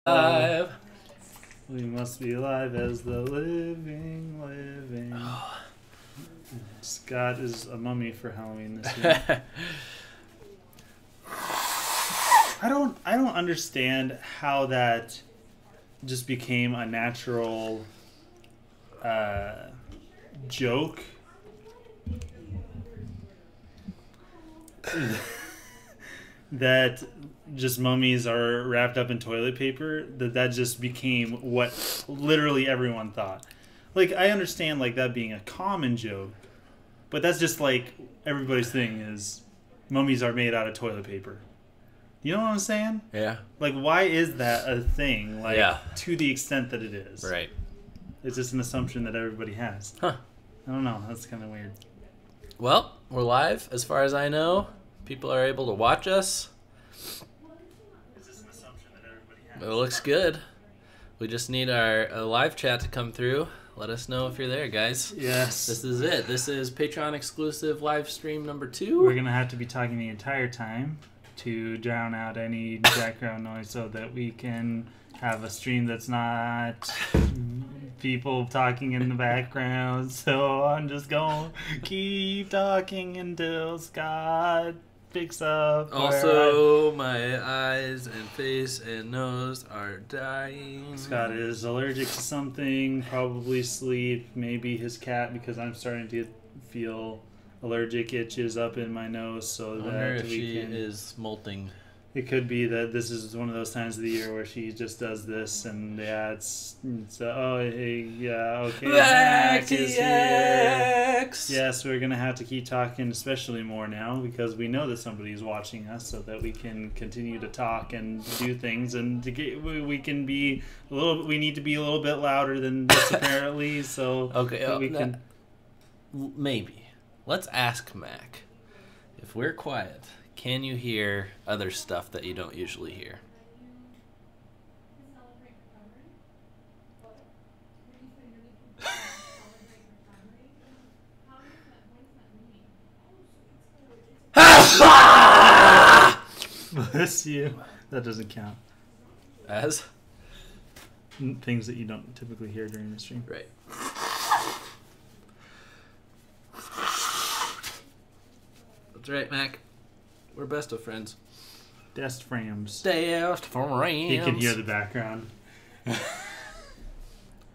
Alive. We must be alive as the living. Scott is a mummy for Halloween this year. I don't understand how that just became a natural joke. That just mummies are wrapped up in toilet paper, that just became what literally everyone thought. Like, I understand like that being a common joke, but that's just like everybody's thing is mummies are made out of toilet paper. You know what I'm saying? Yeah. Like, why is that a thing? Like, Yeah. to the extent that it is. Right. It's just an assumption that everybody has. Huh. I don't know. That's kind of weird. Well, we're live, as far as I know. People are able to watch us. It's just an assumption that everybody has. It looks good. We just need our live chat to come through. Let us know if you're there, guys. Yes. This is it. This is Patreon exclusive live stream number 2. We're going to have to be talking the entire time to drown out any background noise so that we can have a stream that's not people talking in the background. So I'm just going to keep talking until Scott picks up. Also, my eyes and face and nose are dying. Scott is allergic to something, probably sleep, maybe his cat, because I'm starting to feel allergic itches up in my nose, so I wonder that if we she can. is molting. It could be that this is one of those times of the year where she just does this, and yeah, it's oh hey, yeah, okay, Mac is here. Yes, we're gonna have to keep talking, especially more now, because we know that somebody's watching us, so that we can continue to talk and do things, and to get, we can be a little. We need to be a little bit louder than this apparently, so Okay, that we can. maybe. Let's ask Mac. If we're quiet, can you hear other stuff that you don't usually hear? Bless you. That doesn't count. As? Things that you don't typically hear during the stream. Right. That's right, Mac. We're best of friends. Best frames. Best friends. He can hear the background.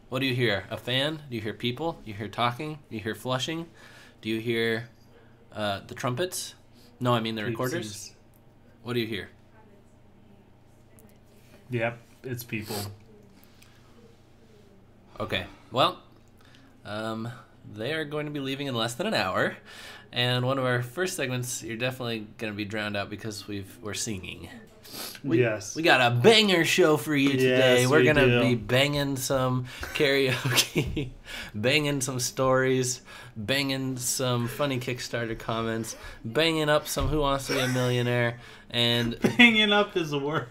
What do you hear? A fan? Do you hear people? Do you hear talking? Do you hear flushing? Do you hear the trumpets? No, I mean the recorders. What do you hear? Yep, it's people. Okay, well, they are going to be leaving in less than an hour, and one of our first segments, you're definitely going to be drowned out because we're singing. Yes. We got a banger show for you today. Yes, We're we going to do. be banging some karaoke, banging some stories, banging some funny Kickstarter comments, banging up some Who Wants to Be a Millionaire, and... Banging up is worse.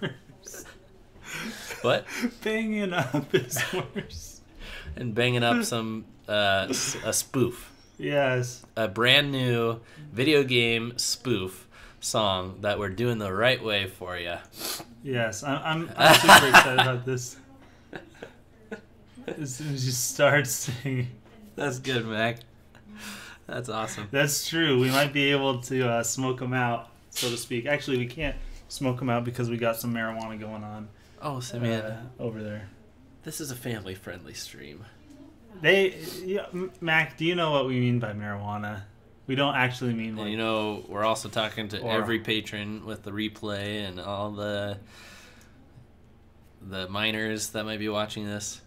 What? Banging up is worse. And banging up some a spoof. Yes. A brand new video game spoof song that we're doing the right way for you. Yes, I'm super excited about this. As soon as you start singing. That's good, Mac. That's awesome. That's true. We might be able to smoke them out, so to speak. Actually, we can't smoke them out because we got some marijuana going on Oh, Simeon, over there. this is a family-friendly stream. Mac, do you know what we mean by marijuana? We don't actually mean like... And you know, we're also talking to Or- every patron with the replay and all the minors that might be watching this.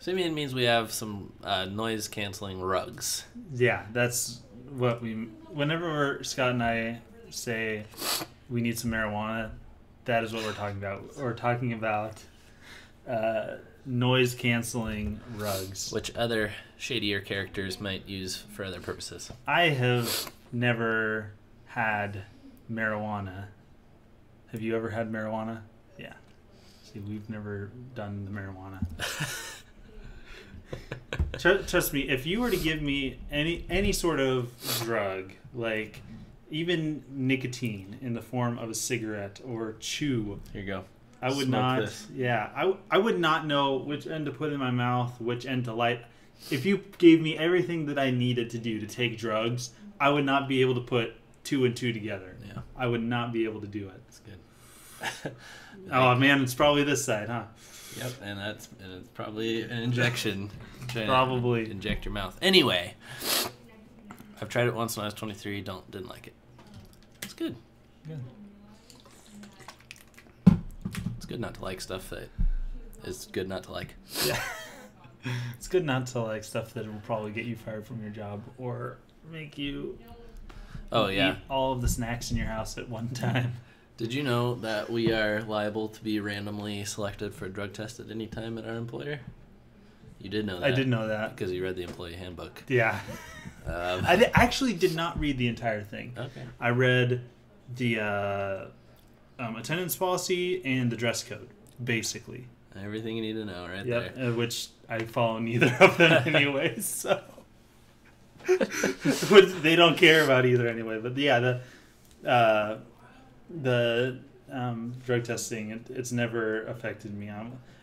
Simeon means we have some noise-canceling rugs. Yeah, that's what we... Whenever Scott and I say we need some marijuana, that is what we're talking about. We're talking about noise-canceling rugs. Which other shadier characters might use for other purposes. I have never had marijuana. Have you ever had marijuana? Yeah. See, we've never done the marijuana. Trust me, if you were to give me any sort of drug, like even nicotine in the form of a cigarette or chew, Here you go. I would Smoke not. this. Yeah, I would not know which end to put in my mouth, which end to light. If you gave me everything that I needed to do to take drugs, I would not be able to put 2 and 2 together. Yeah. I would not be able to do it. That's good. Oh man, it's probably this side, huh? Yep, and it's probably an injection. Trying to Probably. inject your mouth. Anyway, I've tried it once when I was 23. Didn't like it. It's good. Good. It's good not to like stuff that is good not to like. Yeah. It's good not to like stuff that will probably get you fired from your job or make you eat all of the snacks in your house at one time. Did you know that we are liable to be randomly selected for a drug test at any time at our employer? You did know that. I did know that. Because you read the employee handbook. Yeah. I actually did not read the entire thing. Okay. I read the attendance policy and the dress code, basically. Everything you need to know right there. Yep, which I follow neither of them anyway, so... They don't care about either anyway, but yeah, the drug testing, it's never affected me.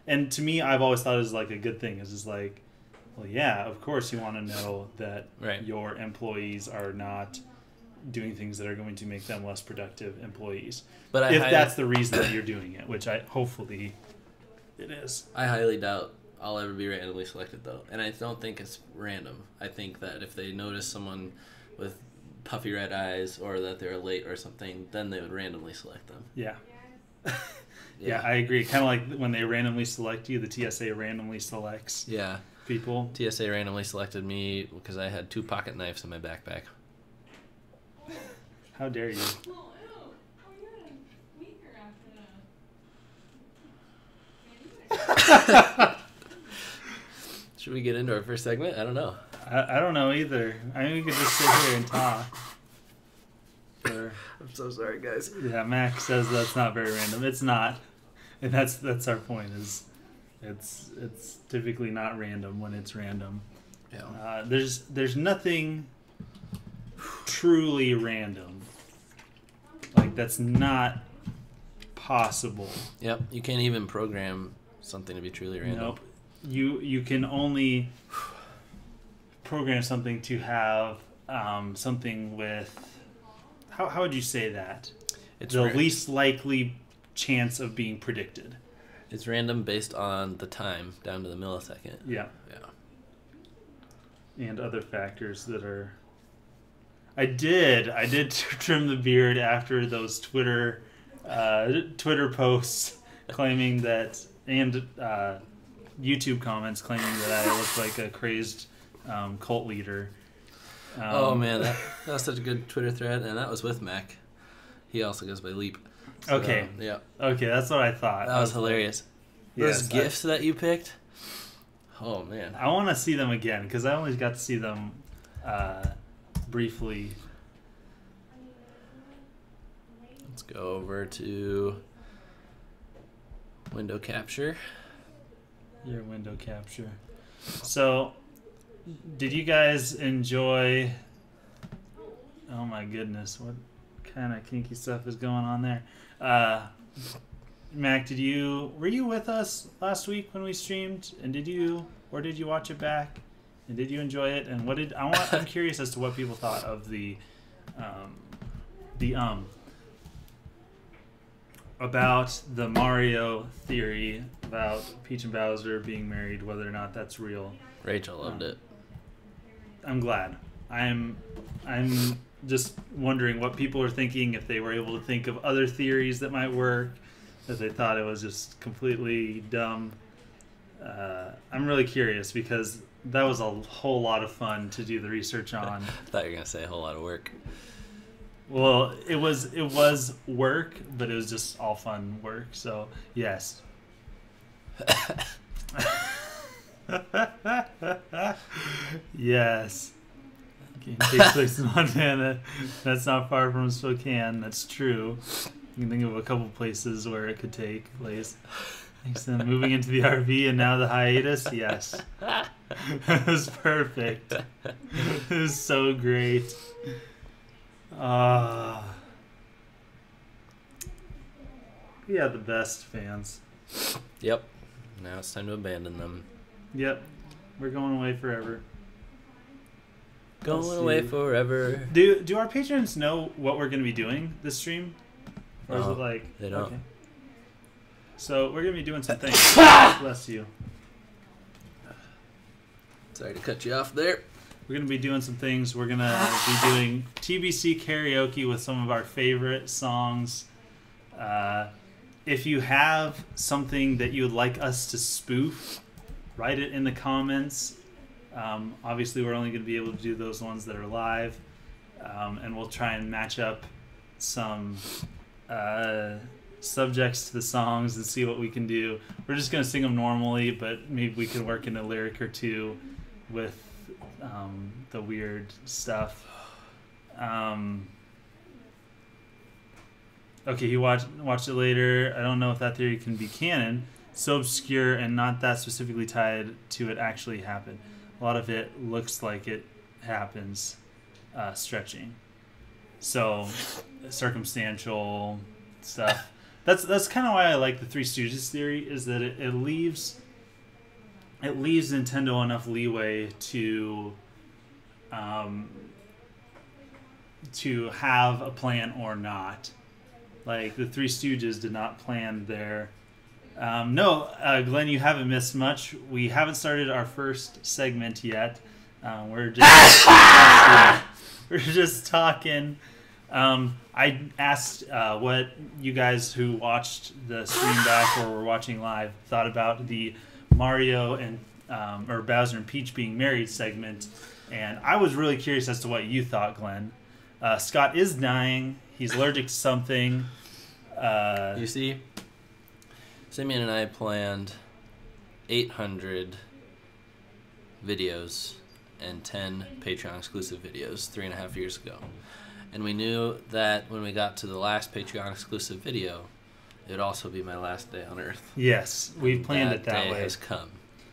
And to me, I've always thought it was like a good thing. It's just like, well, yeah, of course you want to know that your employees are not doing things that are going to make them less productive employees. But if that's the reason that you're doing it, which hopefully it is. I highly doubt I'll ever be randomly selected, though. And I don't think it's random. I think that if they notice someone with puffy red eyes or that they're late or something, then they would randomly select them. Yeah. Yeah, I agree. Kind of like when they randomly select you, the TSA randomly selects people. TSA randomly selected me because I had 2 pocket knives in my backpack. How dare you? Should we get into our first segment? I don't know. I don't know either. I mean, we could just sit here and talk. I'm so sorry, guys. Yeah, Mac says that's not very random. It's not, and that's our point. Is it's typically not random when it's random. Yeah. There's nothing truly random. Like that's not possible. Yep. You can't even program something to be truly random. Nope. You can only program something to have something with. How would you say that? It's the least likely chance of being predicted. It's random based on the time, down to the millisecond. Yeah. Yeah. And other factors that are... I did trim the beard after those Twitter posts claiming that... And YouTube comments claiming that I look like a crazed cult leader. Oh man, that was such a good Twitter thread, and that was with Mac. He also goes by Leap. So, okay. Yeah. Okay, that's what I thought. That was hilarious. Those GIFs that you picked. Oh man. I want to see them again because I only got to see them briefly. Let's go over to window capture. Your window capture. So, did you guys enjoy... Oh my goodness, what kind of kinky stuff is going on there? Mac, were you with us last week when we streamed? And did you watch it back? And did you enjoy it? And I'm curious as to what people thought of about the Mario theory about Peach and Bowser being married, whether or not that's real. Rachel loved it. I'm glad. I'm just wondering what people are thinking, if they were able to think of other theories that might work, if they thought it was just completely dumb. I'm really curious because that was a whole lot of fun to do the research on. I thought you were going to say a whole lot of work. Well, it was work, but it was just all fun work. So, yes. Yes. Game takes place in Montana. That's not far from Spokane. That's true. You can think of a couple places where it could take place. Then moving into the RV and now the hiatus. Yes. It was perfect. It was so great. We had the best fans. Yep. Now it's time to abandon them. Yep. We're going away forever. Going away forever. Do our patrons know what we're going to be doing this stream? Or is it like... They don't. Okay. So we're going to be doing some things. Bless you. Sorry to cut you off there. We're going to be doing some things. We're going to be doing TBC karaoke with some of our favorite songs. If you have something that you would like us to spoof, write it in the comments. Obviously, we're only going to be able to do those ones that are live. And we'll try and match up some subjects to the songs and see what we can do. We're just going to sing them normally, but maybe we can work in a lyric or two with the weird stuff. Okay, he watched it later. I don't know if that theory can be canon. So obscure and not that specifically tied to it actually happened. A lot of it looks like it happens, stretching. So circumstantial stuff. That's kind of why I like the Three Stooges theory, is that it leaves Nintendo enough leeway to have a plan or not. Like, the Three Stooges did not plan their... No, Glenn, you haven't missed much. We haven't started our first segment yet. We're just talking. I asked what you guys who watched the stream back or were watching live thought about the Mario and or Bowser and Peach being married segment, and I was really curious as to what you thought, Glenn. Scott is dying. He's allergic to something. You see, Simeon and I planned 800 videos and 10 Patreon exclusive videos 3.5 years ago. And we knew that when we got to the last Patreon exclusive video, it would also be my last day on Earth. Yes, we planned it that way. That day has come.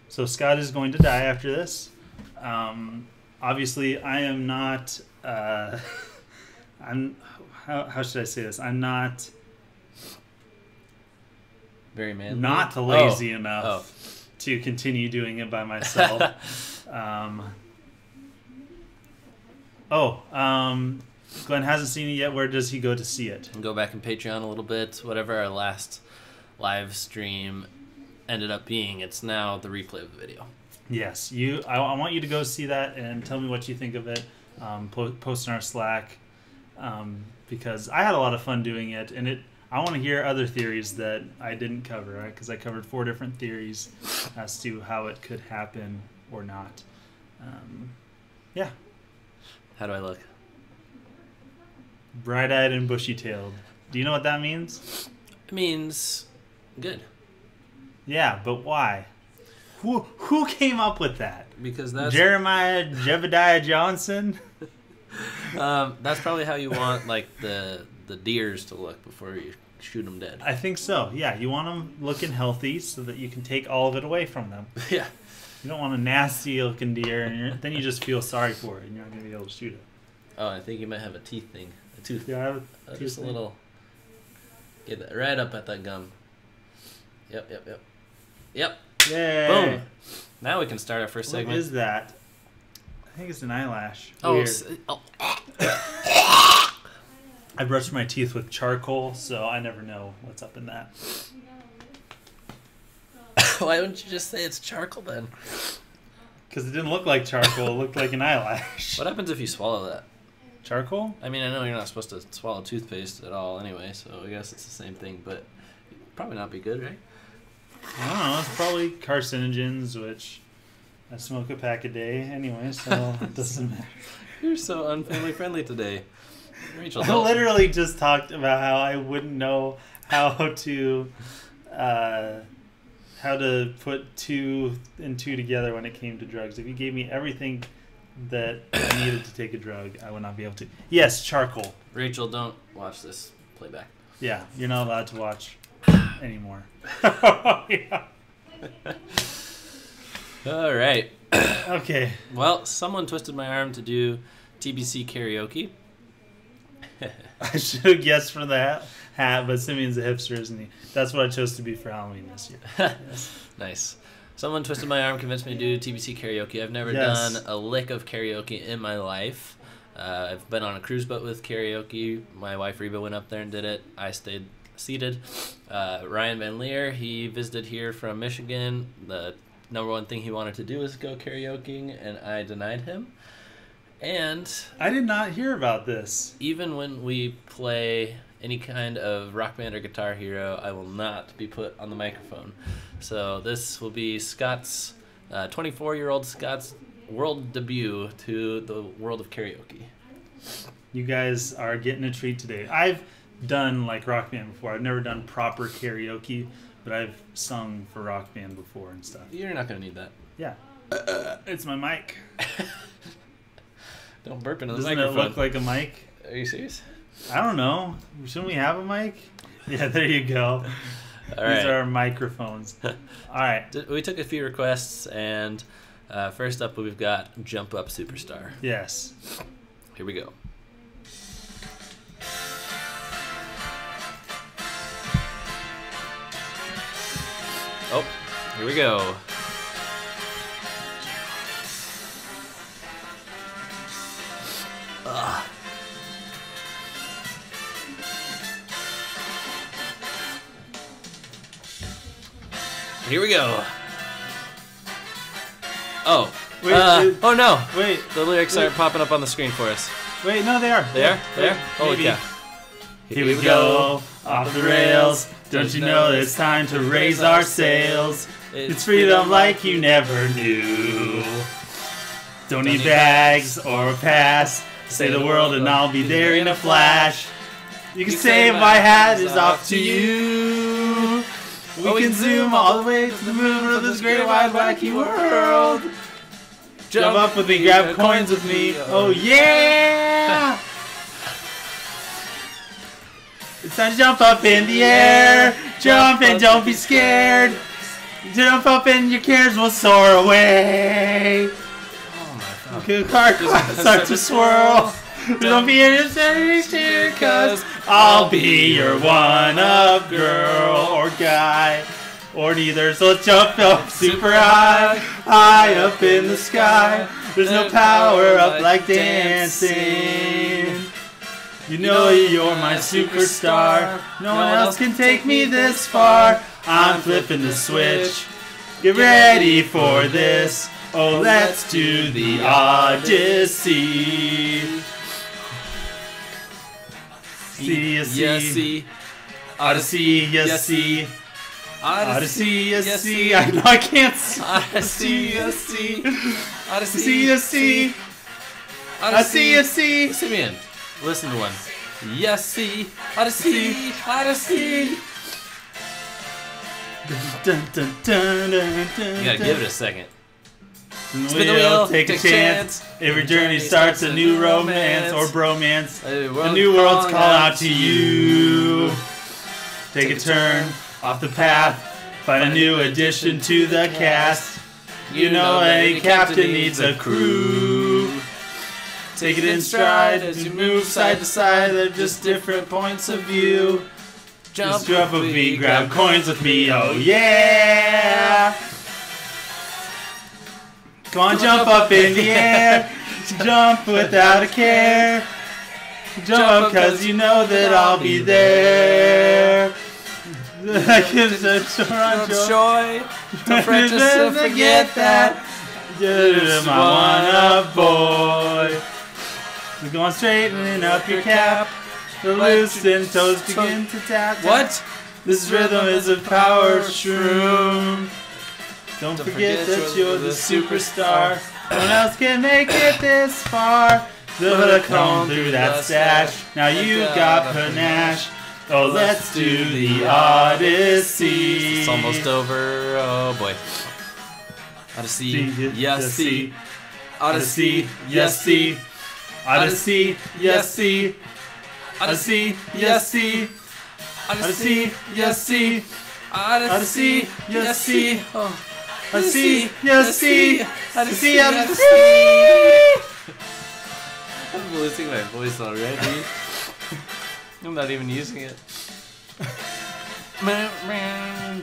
So Scott is going to die after this. Obviously, I am not... How should I say this? I'm not... Very manly? Not lazy enough to continue doing it by myself. Glenn hasn't seen it yet. Where does he go to see it? Go back and Patreon a little bit. Whatever our last live stream ended up being, it's now the replay of the video. Yes, I want you to go see that and tell me what you think of it. Post in our Slack, because I had a lot of fun doing it, and I want to hear other theories that I didn't cover, right? Because I covered 4 different theories as to how it could happen or not. Yeah. How do I look? Bright-eyed and bushy-tailed. Do you know what that means? It means good. Yeah, but why? Who came up with that? Because that's... Jeremiah Jebediah Johnson? That's probably how you want, like, the deers to look before you shoot them dead. I think so. Yeah, you want them looking healthy so that you can take all of it away from them. Yeah. You don't want a nasty-looking deer, and then you just feel sorry for it, and you're not going to be able to shoot it. Oh, I think you might have a teeth thing. A tooth. Yeah, I have a just a little... Get that right up at that gum. Yep. Yay! Boom! Now we can start our first segment. What is that? I think it's an eyelash. Oh, Weird. I brushed my teeth with charcoal, so I never know what's up in that. Why don't you just say it's charcoal then? Because it didn't look like charcoal. It looked like an eyelash. What happens if you swallow that? Charcoal? I mean, I know you're not supposed to swallow toothpaste at all anyway, so I guess it's the same thing, but it'd probably not be good, right? I don't know. It's probably carcinogens, which I smoke a pack a day anyway, so it doesn't matter. You're so unfamily friendly today. Rachel, I literally just talked about how I wouldn't know how to put 2 and 2 together when it came to drugs. If you gave me everything that I needed to take a drug, I would not be able to. Yes, charcoal. Rachel, don't watch this playback. Yeah, you're not allowed to watch anymore. Yeah. All right. Okay. Well, someone twisted my arm to do TBC karaoke. I should have guessed for the hat, but Simeon's a hipster, isn't he? That's what I chose to be for Halloween this year. Yes. Nice. Someone twisted my arm, convinced me to do TBC karaoke. I've never Yes. done a lick of karaoke in my life. I've been on a cruise boat with karaoke. My wife Reba went up there and did it. I stayed seated. Ryan Van Leer, he visited here from Michigan. The number one thing he wanted to do was go karaokeing, and I denied him. And I did not hear about this. even when we play any kind of rock band or guitar hero, I will not be put on the microphone. So this will be Scott's 24-year-old Scott's world debut to the world of karaoke. You guys are getting a treat today. I've done like rock band before. I've never done proper karaoke, but I've sung for rock band before and stuff. You're not going to need that. Yeah. It's my mic. Don't burp into the Doesn't microphone. it look like a mic? Are you serious? I don't know. Shouldn't we have a mic? Yeah, there you go. All These right. are our microphones. All right. We took a few requests, and first up we've got Jump Up Superstar. Yes. Here we go. Oh, here we go. Ugh. Here we go. Oh. Wait, oh no. Wait. The lyrics aren't popping up on the screen for us. Wait, no, they are. They are? They are? Wait, Holy maybe. cow. Here we go, off the rails. Don't you know it's time to raise our sails? It's freedom like you never knew. Don't need bags or a pass. Say the world and I'll be there in a flash. You can say my hat is off to you. We can zoom all the way to the moon of this great wide wacky world. Jump up with me, grab coins with me. Oh yeah! It's time to jump up in the air. Jump and don't be scared. Jump up and your cares will soar away. Oh The car starts to swirl. Don't be anything, cause I'll be your one-up girl or guy. Or neither, so let's jump up super high, high up in the sky. There's no power up like dancing. You know you're my superstar. No one else can take me this far. I'm flipping the switch. Get ready for this. Oh, let's do the Odyssey. See, you see. Yes, see. Odyssey, yes, see. Odyssey, yes, see. I know I can't see. Odyssey, yes, see. Odyssey, See, you see. I see, you see. Simeon, listen to one. Yes, see. Odyssey, Odyssey. Dun, dun, dun, dun, dun, You gotta give it a second. Spin the wheel, take a chance. Every journey starts a new romance or bromance. A new world's call out to you. Take a turn off the path. Find a new addition to the cast. You know any captain needs a crew. Take it in stride as you move side to side. They're just different points of view. Just jump with me, grab coins with me, oh yeah! Come on, jump up in the air. Jump without a care. Jump up cause you know that I'll be there. Joy. Don't fret, just to forget that. You're my one-up boy. We're going straightening up your cap. The loosened toes begin to tap. What? This rhythm is a power shroom. Don't forget that you're the superstar. No one else can make it this far. Put a comb through that stash. Now you got panache. Oh, let's do the Odyssey. It's almost over. Oh boy. Odyssey, yes, see. Odyssey, yes, see. Odyssey, yes, see. Odyssey, yes, see. Odyssey, yes, see. Odyssey, yes, see. Odyssey, yes, see. Odyssey, Odyssey. I'm losing my voice already. I'm not even using it. I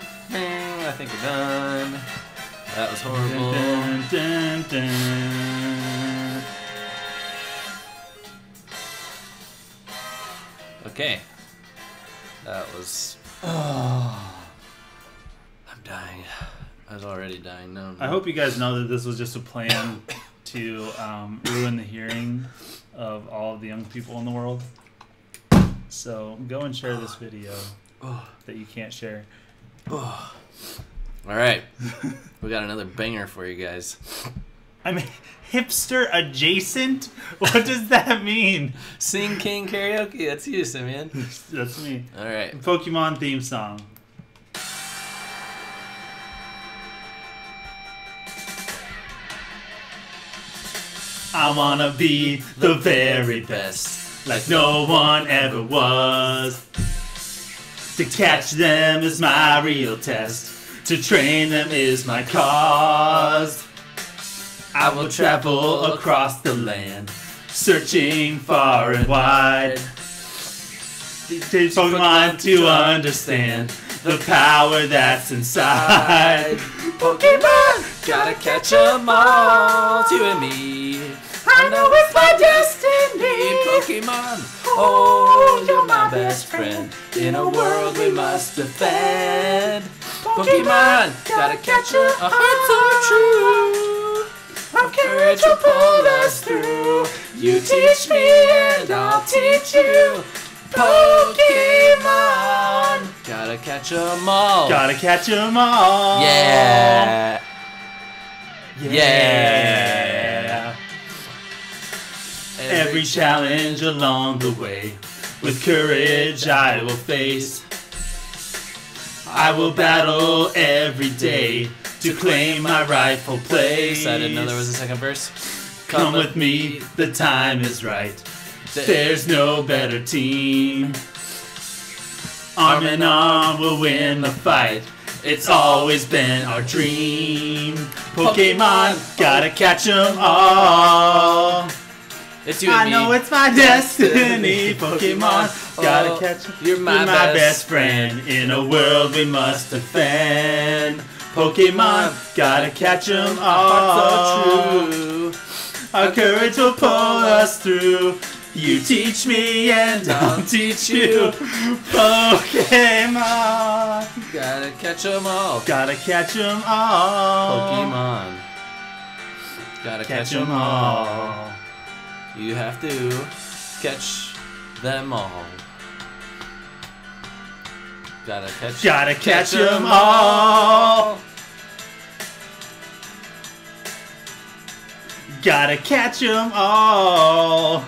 think we're done. That was horrible. Dun, dun, dun. Okay. That was... I'm dying. I was already dying. No. I hope you guys know that this was just a plan to ruin the hearing of all of the young people in the world. So go and share this video that you can't share. All right. We got another banger for you guys. I mean, hipster adjacent? What does that mean? Sing King Karaoke. That's you, Simeon. That's me. All right. Pokemon theme song. I wanna be the very best, like no one ever was. To catch them is my real test, to train them is my cause. I will travel across the land, searching far and wide. Teach Pokemon to understand the power that's inside. Pokemon, Gotta catch 'em all, you and me. I know it's my destiny. Pokemon, oh, you're my best friend. In a world we must defend. Pokemon, gotta catch 'em, a heart so true. Our courage will pull us through. You teach me and I'll teach you. Pokemon, gotta catch 'em all. Gotta catch 'em all. Yeah. Yeah. Every challenge along the way, with courage I will face. I will battle every day to claim my rightful place. I didn't know there was a second verse. Come with me, the time is right. There's no better team. Arm in arm we'll win the fight. It's always been our dream. Pokemon, gotta catch 'em all. It's you and me. I know it's my destiny. Pokemon, gotta catch 'em. You're my best friend. In a world we must defend. Pokemon, gotta catch 'em all. So true. Our courage will pull us through. You teach me and I'll teach you. Pokemon, Gotta catch 'em all. gotta catch 'em all. Pokemon. Gotta catch 'em all. You have to catch them all. Gotta catch 'em all. Gotta catch 'em all.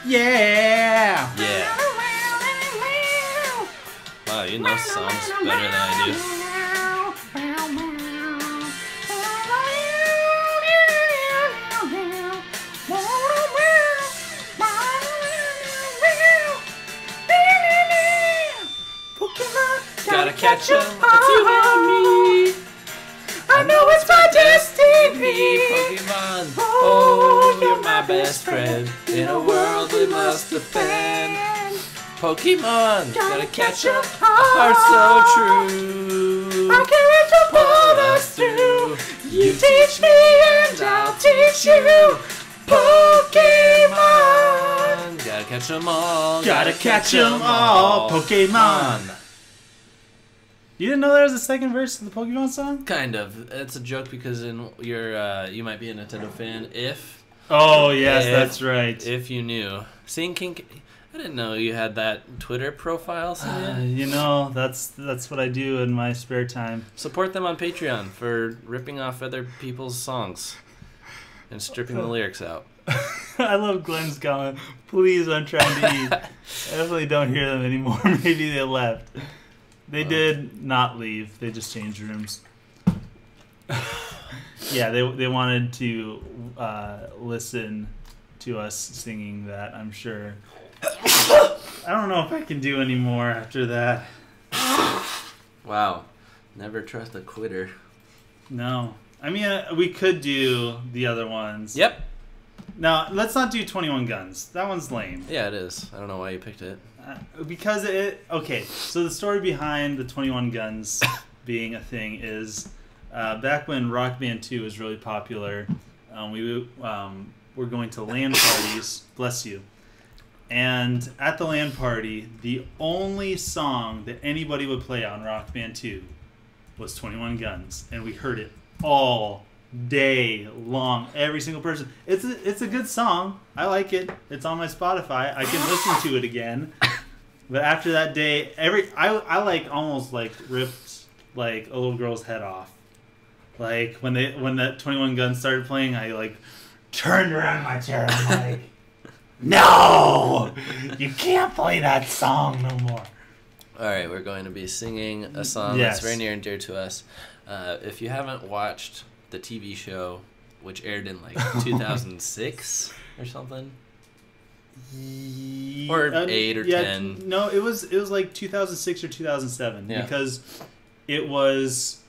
Yeah. Yeah. Wow, you know songs better than I do. Gotta catch 'em, it's you and me. I know it's my destiny. Pokemon, oh, you're my best friend. In a world we must defend. Pokemon, gotta catch 'em, a heart so true. Our courage will pull us through. You teach me and I'll teach you. Pokemon, Gotta catch 'em all. gotta catch 'em all. Pokemon. You didn't know there was a second verse to the Pokemon song? Kind of. It's a joke because in your you might be a Nintendo fan if Oh yes, that's right. if you knew. Seeing King, I didn't know you had that Twitter profile. You know, that's what I do in my spare time. Support them on Patreon for ripping off other people's songs and stripping the lyrics out. I love Glenn's comment. Please, I'm trying to eat. I definitely don't hear them anymore. Maybe they left. They did not leave. They just changed rooms. Yeah, they wanted to listen to us singing that, I'm sure. I don't know if I can do any more after that. Wow. Never trust a quitter. No. I mean, we could do the other ones. Yep. Now, let's not do 21 Guns. That one's lame. Yeah, it is. I don't know why you picked it. Because okay, so the story behind the 21 Guns being a thing is back when Rock Band 2 was really popular, we were going to LAN parties, bless you, and at the LAN party, the only song that anybody would play on Rock Band 2 was 21 Guns, and we heard it all day long, every single person. It's a good song. I like it. It's on my Spotify. I can listen to it again. But after that day, I like almost like ripped like a little girl's head off. Like when that 21 Guns started playing, I like turned around in my chair and I'm like, no, you can't play that song no more. All right, we're going to be singing a song that's very near and dear to us. If you haven't watched the TV show, which aired in like 2006 or something, or 8 or 10. No, it was like 2006 or 2007 because it was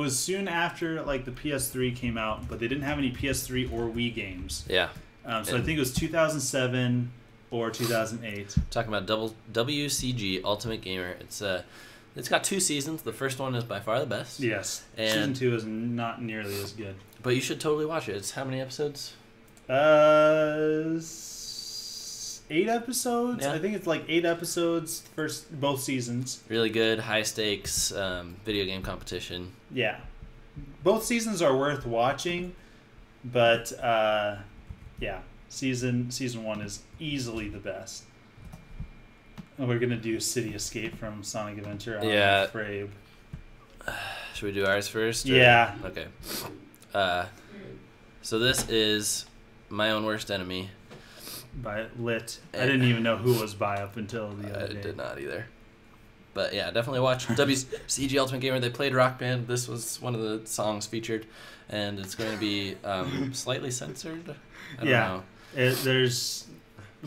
soon after like the PS3 came out, but they didn't have any PS3 or Wii games. Yeah. So I think it was 2007 or 2008. Talking about WCG Ultimate Gamer. It's got 2 seasons. The first one is by far the best. Yes. And Season 2 is not nearly as good. But you should totally watch it. It's how many episodes? 8 episodes. Yeah. I think it's like 8 episodes both seasons. Really good, high stakes video game competition. Yeah. Both seasons are worth watching, but yeah, season 1 is easily the best. And we're gonna do City Escape from Sonic Adventure. I'm afraid. Should we do ours first? Or? Yeah. Okay. So this is My Own Worst Enemy. By Lit. I didn't even know who was by up until the other day. I did not either. But yeah, definitely watch WCG Ultimate Gamer. They played Rock Band. This was one of the songs featured, and it's going to be slightly censored. I don't know. There's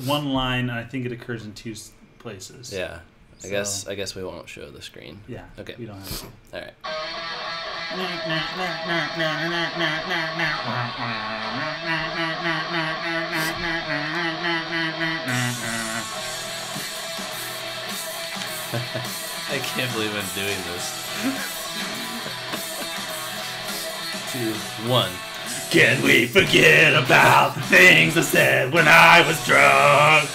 one line. I think it occurs in 2 places. Yeah. I guess we won't show the screen. Yeah. Okay. We don't have to. All right. I can't believe I'm doing this. 2, 1. Can we forget about the things I said when I was drunk?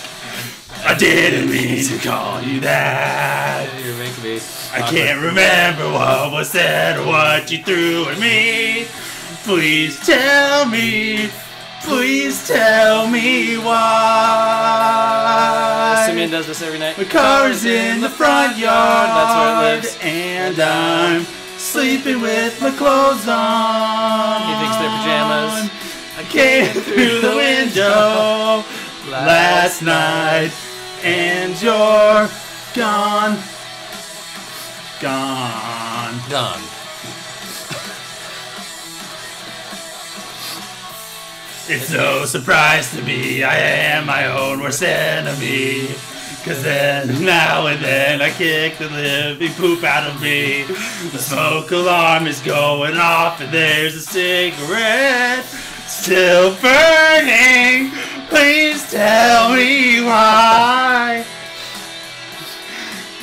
I didn't mean to call you that. You're making me. I can't remember what was said or what you threw at me. Please tell me why. Simeon does this every night. My car's in the front yard, that's where it lives. And I'm sleeping with my clothes on. He thinks they're pajamas. I came through the window last night, and you're gone. Gone. It's no surprise to me, I am my own worst enemy. 'Cause then, now and then, I kick the living poop out of me. The smoke alarm is going off, and there's a cigarette still burning. Please tell me why.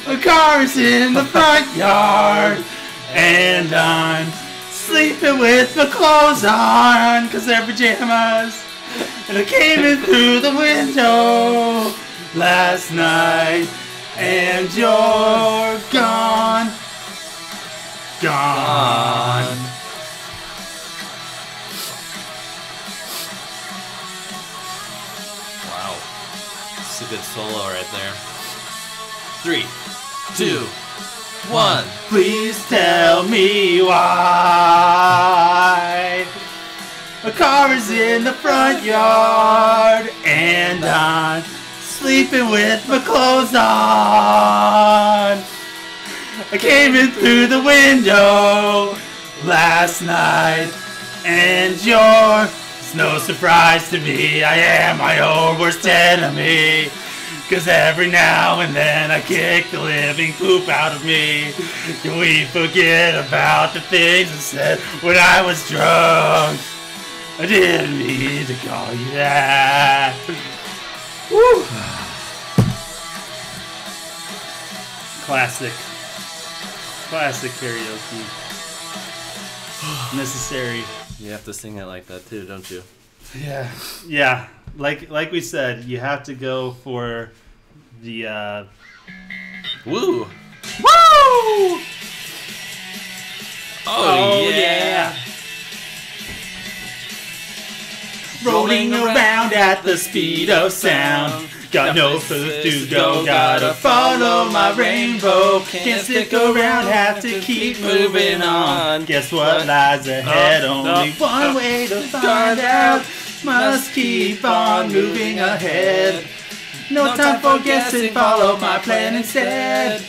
A car's in the front yard, and I'm sleeping with my clothes on, 'cause they're pajamas. And I came in through the window last night, and you're gone. Wow. That's a good solo right there. 3, 2, 1. Please tell me why. A car is in the front yard, and I'm sleeping with my clothes on. I came in through the window last night, and it's no surprise to me, I am my own worst enemy. 'Cause every now and then I kick the living poop out of me. Can we forget about the things I said when I was drunk? I didn't mean to call you that. Woo. Classic. Classic karaoke. Necessary. You have to sing it like that too, don't you? Yeah. Yeah. Like we said, you have to go for the Woo! Woo! Oh yeah! Rolling around at the speed of sound. Got no place to go, gotta follow my rainbow. Can't stick around, have to keep moving on. Guess what lies ahead? Only one way to find out. Must keep on moving ahead. No time for guessing, follow my plan instead.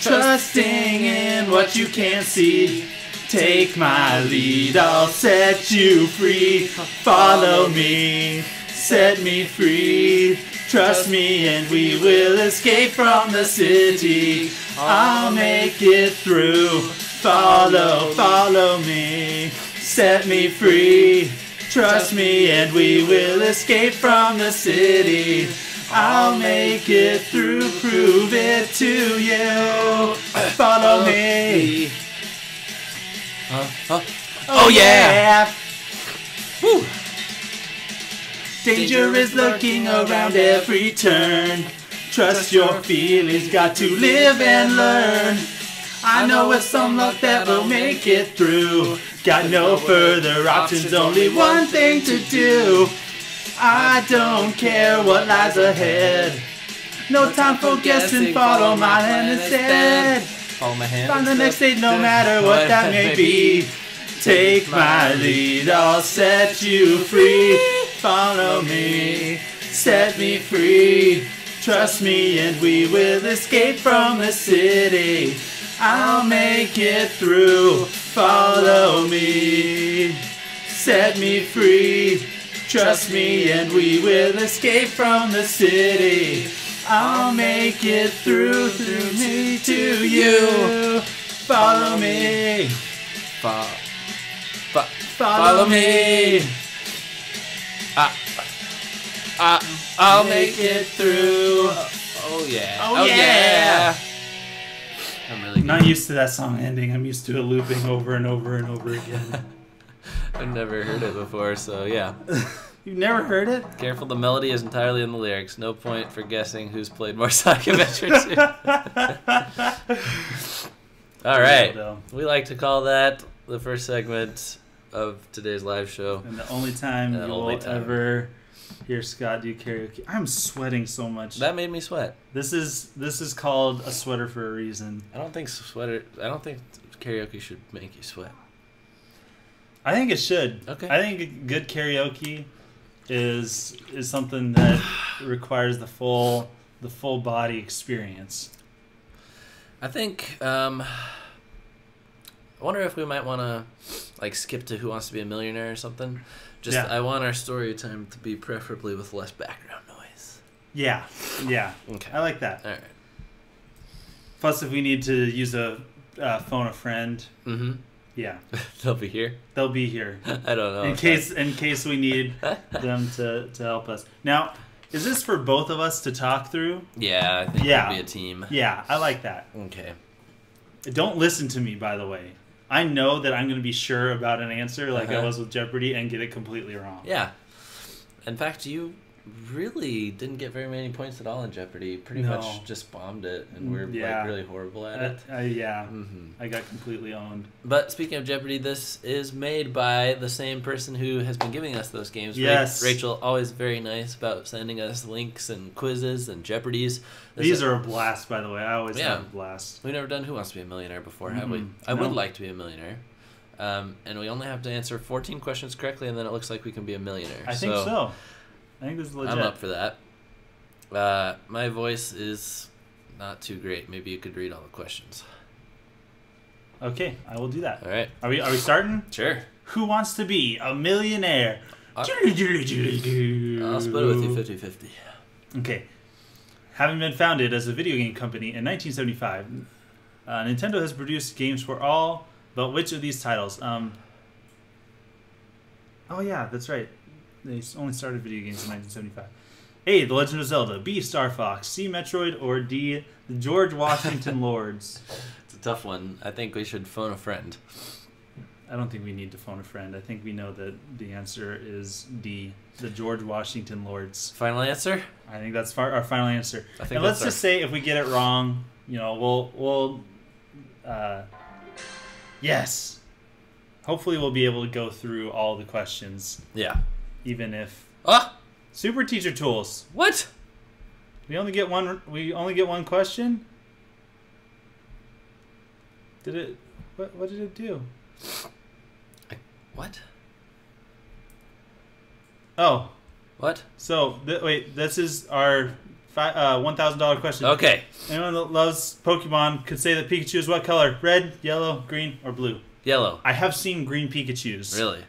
Trusting in what you can't see. Take my lead, I'll set you free. Follow me, set me free. Trust me and we will escape from the city. I'll make it through. Follow me, set me free. Trust me and we will escape from the city. I'll make it through, prove it to you. Follow me. Oh yeah! Woo. Danger is lurking around every turn. Trust your feelings, got to live and learn. I know with some luck that we'll make it through. Got no further options, only one thing to do. I don't care what lies ahead. No time for guessing, follow my hand instead. Follow my hand. Find the next stage no matter what that may be. Take my lead, I'll set you free. Follow me, set me free. Trust me and we will escape from the city. I'll make it through. Follow me, set me free. Trust me and we will escape from the city. I'll make it through me to you. Follow me. Follow me. I'll make it through. Oh yeah! Oh yeah! I'm really good. Not used to that song ending. I'm used to it looping over and over and over again. I've never heard it before, so yeah. You've never heard it? Careful, the melody is entirely in the lyrics. No point for guessing who's played more Sonic Adventure 2. All right. We like to call that the first segment of today's live show. And the only time you will ever hear Scott do karaoke. I'm sweating so much. That made me sweat. This is called a sweater for a reason. I don't think karaoke should make you sweat. I think it should. Okay. I think good karaoke is something that requires the full body experience. I think I wonder if we might want to skip to Who Wants to Be a Millionaire or something. Just I want our story time to be preferably with less background noise. Yeah. Okay. I like that. All right. Plus, if we need to use a phone a friend. Mm-hmm. Yeah. They'll be here. They'll be here. I don't know. In case we need them to help us. Now, is this for both of us to talk through? Yeah, I think it'll be a team. Yeah, I like that. Okay. Don't listen to me, by the way. I know that I'm going to be sure about an answer like I was with Jeopardy and get it completely wrong. Yeah. In fact, you really didn't get very many points at all in Jeopardy. Pretty much just bombed it, and we're really horrible at it. I got completely owned. But speaking of Jeopardy, this is made by the same person who has been giving us those games. Yes. Rachel, always very nice about sending us links and quizzes and Jeopardies. These are a blast, by the way. I always have a blast. We've never done Who Wants to Be a Millionaire before, have we? I would like to be a millionaire. And we only have to answer 14 questions correctly, and then it looks like we can be a millionaire. I think so. I think this is legit. I'm up for that. My voice is not too great. Maybe you could read all the questions. Okay, I will do that. All right. Are we starting? Sure. Who wants to be a millionaire? I'll split it with you 50-50. Okay. Having been founded as a video game company in 1975, Nintendo has produced games for all, but which of these titles? Oh yeah, that's right. They only started video games in 1975. A. The Legend of Zelda. B. Star Fox. C. Metroid. Or D. The George Washington Lords. It's a tough one. I think we should phone a friend. I don't think we need to phone a friend. I think we know that the answer is D. The George Washington Lords. Final answer? I think that's our final answer. I think and let's just say if we get it wrong, we'll yes. Hopefully we'll be able to go through all the questions. Yeah. Even if Ah! Super Teacher Tools. What? We only get one question? Did it what did it do? What? Oh. What? So, wait, this is our $1,000 question. Okay. Anyone that loves Pokemon could say that Pikachu is what color? Red, yellow, green, or blue? Yellow. I have seen green Pikachus. Really?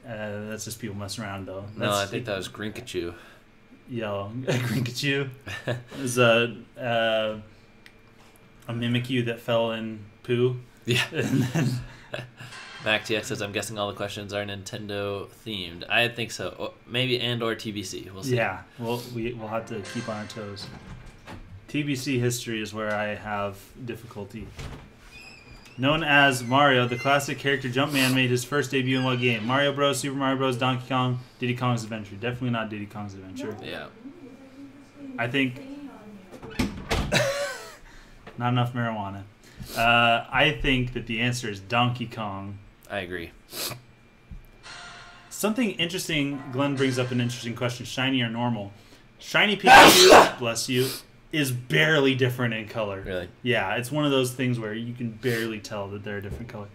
That's just people messing around, though. No, I think that was Grinkachu. Yellow. Grinkachu. It was a Mimikyu that fell in poo. Yeah. And then... MacTX says, I'm guessing all the questions are Nintendo themed. I think so. Maybe or TBC. We'll see. Yeah, we'll have to keep on our toes. TBC history is where I have difficulty. Known as Mario, the classic character Jumpman made his first debut in what game? Mario Bros, Super Mario Bros, Donkey Kong, Diddy Kong's Adventure. Definitely not Diddy Kong's Adventure. Yeah. I think... not enough marijuana. I think that the answer is Donkey Kong. I agree. Something interesting, Glenn brings up an interesting question. Shiny or normal? Shiny Pikachu, bless you, is barely different in color. Really? Yeah, it's one of those things where you can barely tell that they're a different color.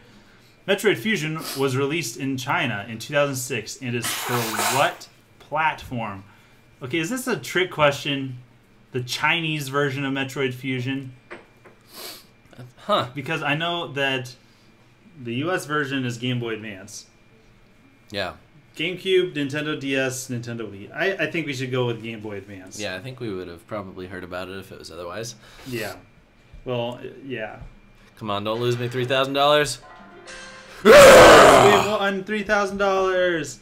Metroid Fusion was released in China in 2006 and is for what platform? Okay, is this a trick question? The Chinese version of Metroid Fusion? Huh. Because I know that the US version is Game Boy Advance. Yeah. GameCube, Nintendo DS, Nintendo Wii. I think we should go with Game Boy Advance. Yeah, I think we would have probably heard about it if it was otherwise. Yeah. Well, yeah. Come on, don't lose me $3,000. We won $3,000.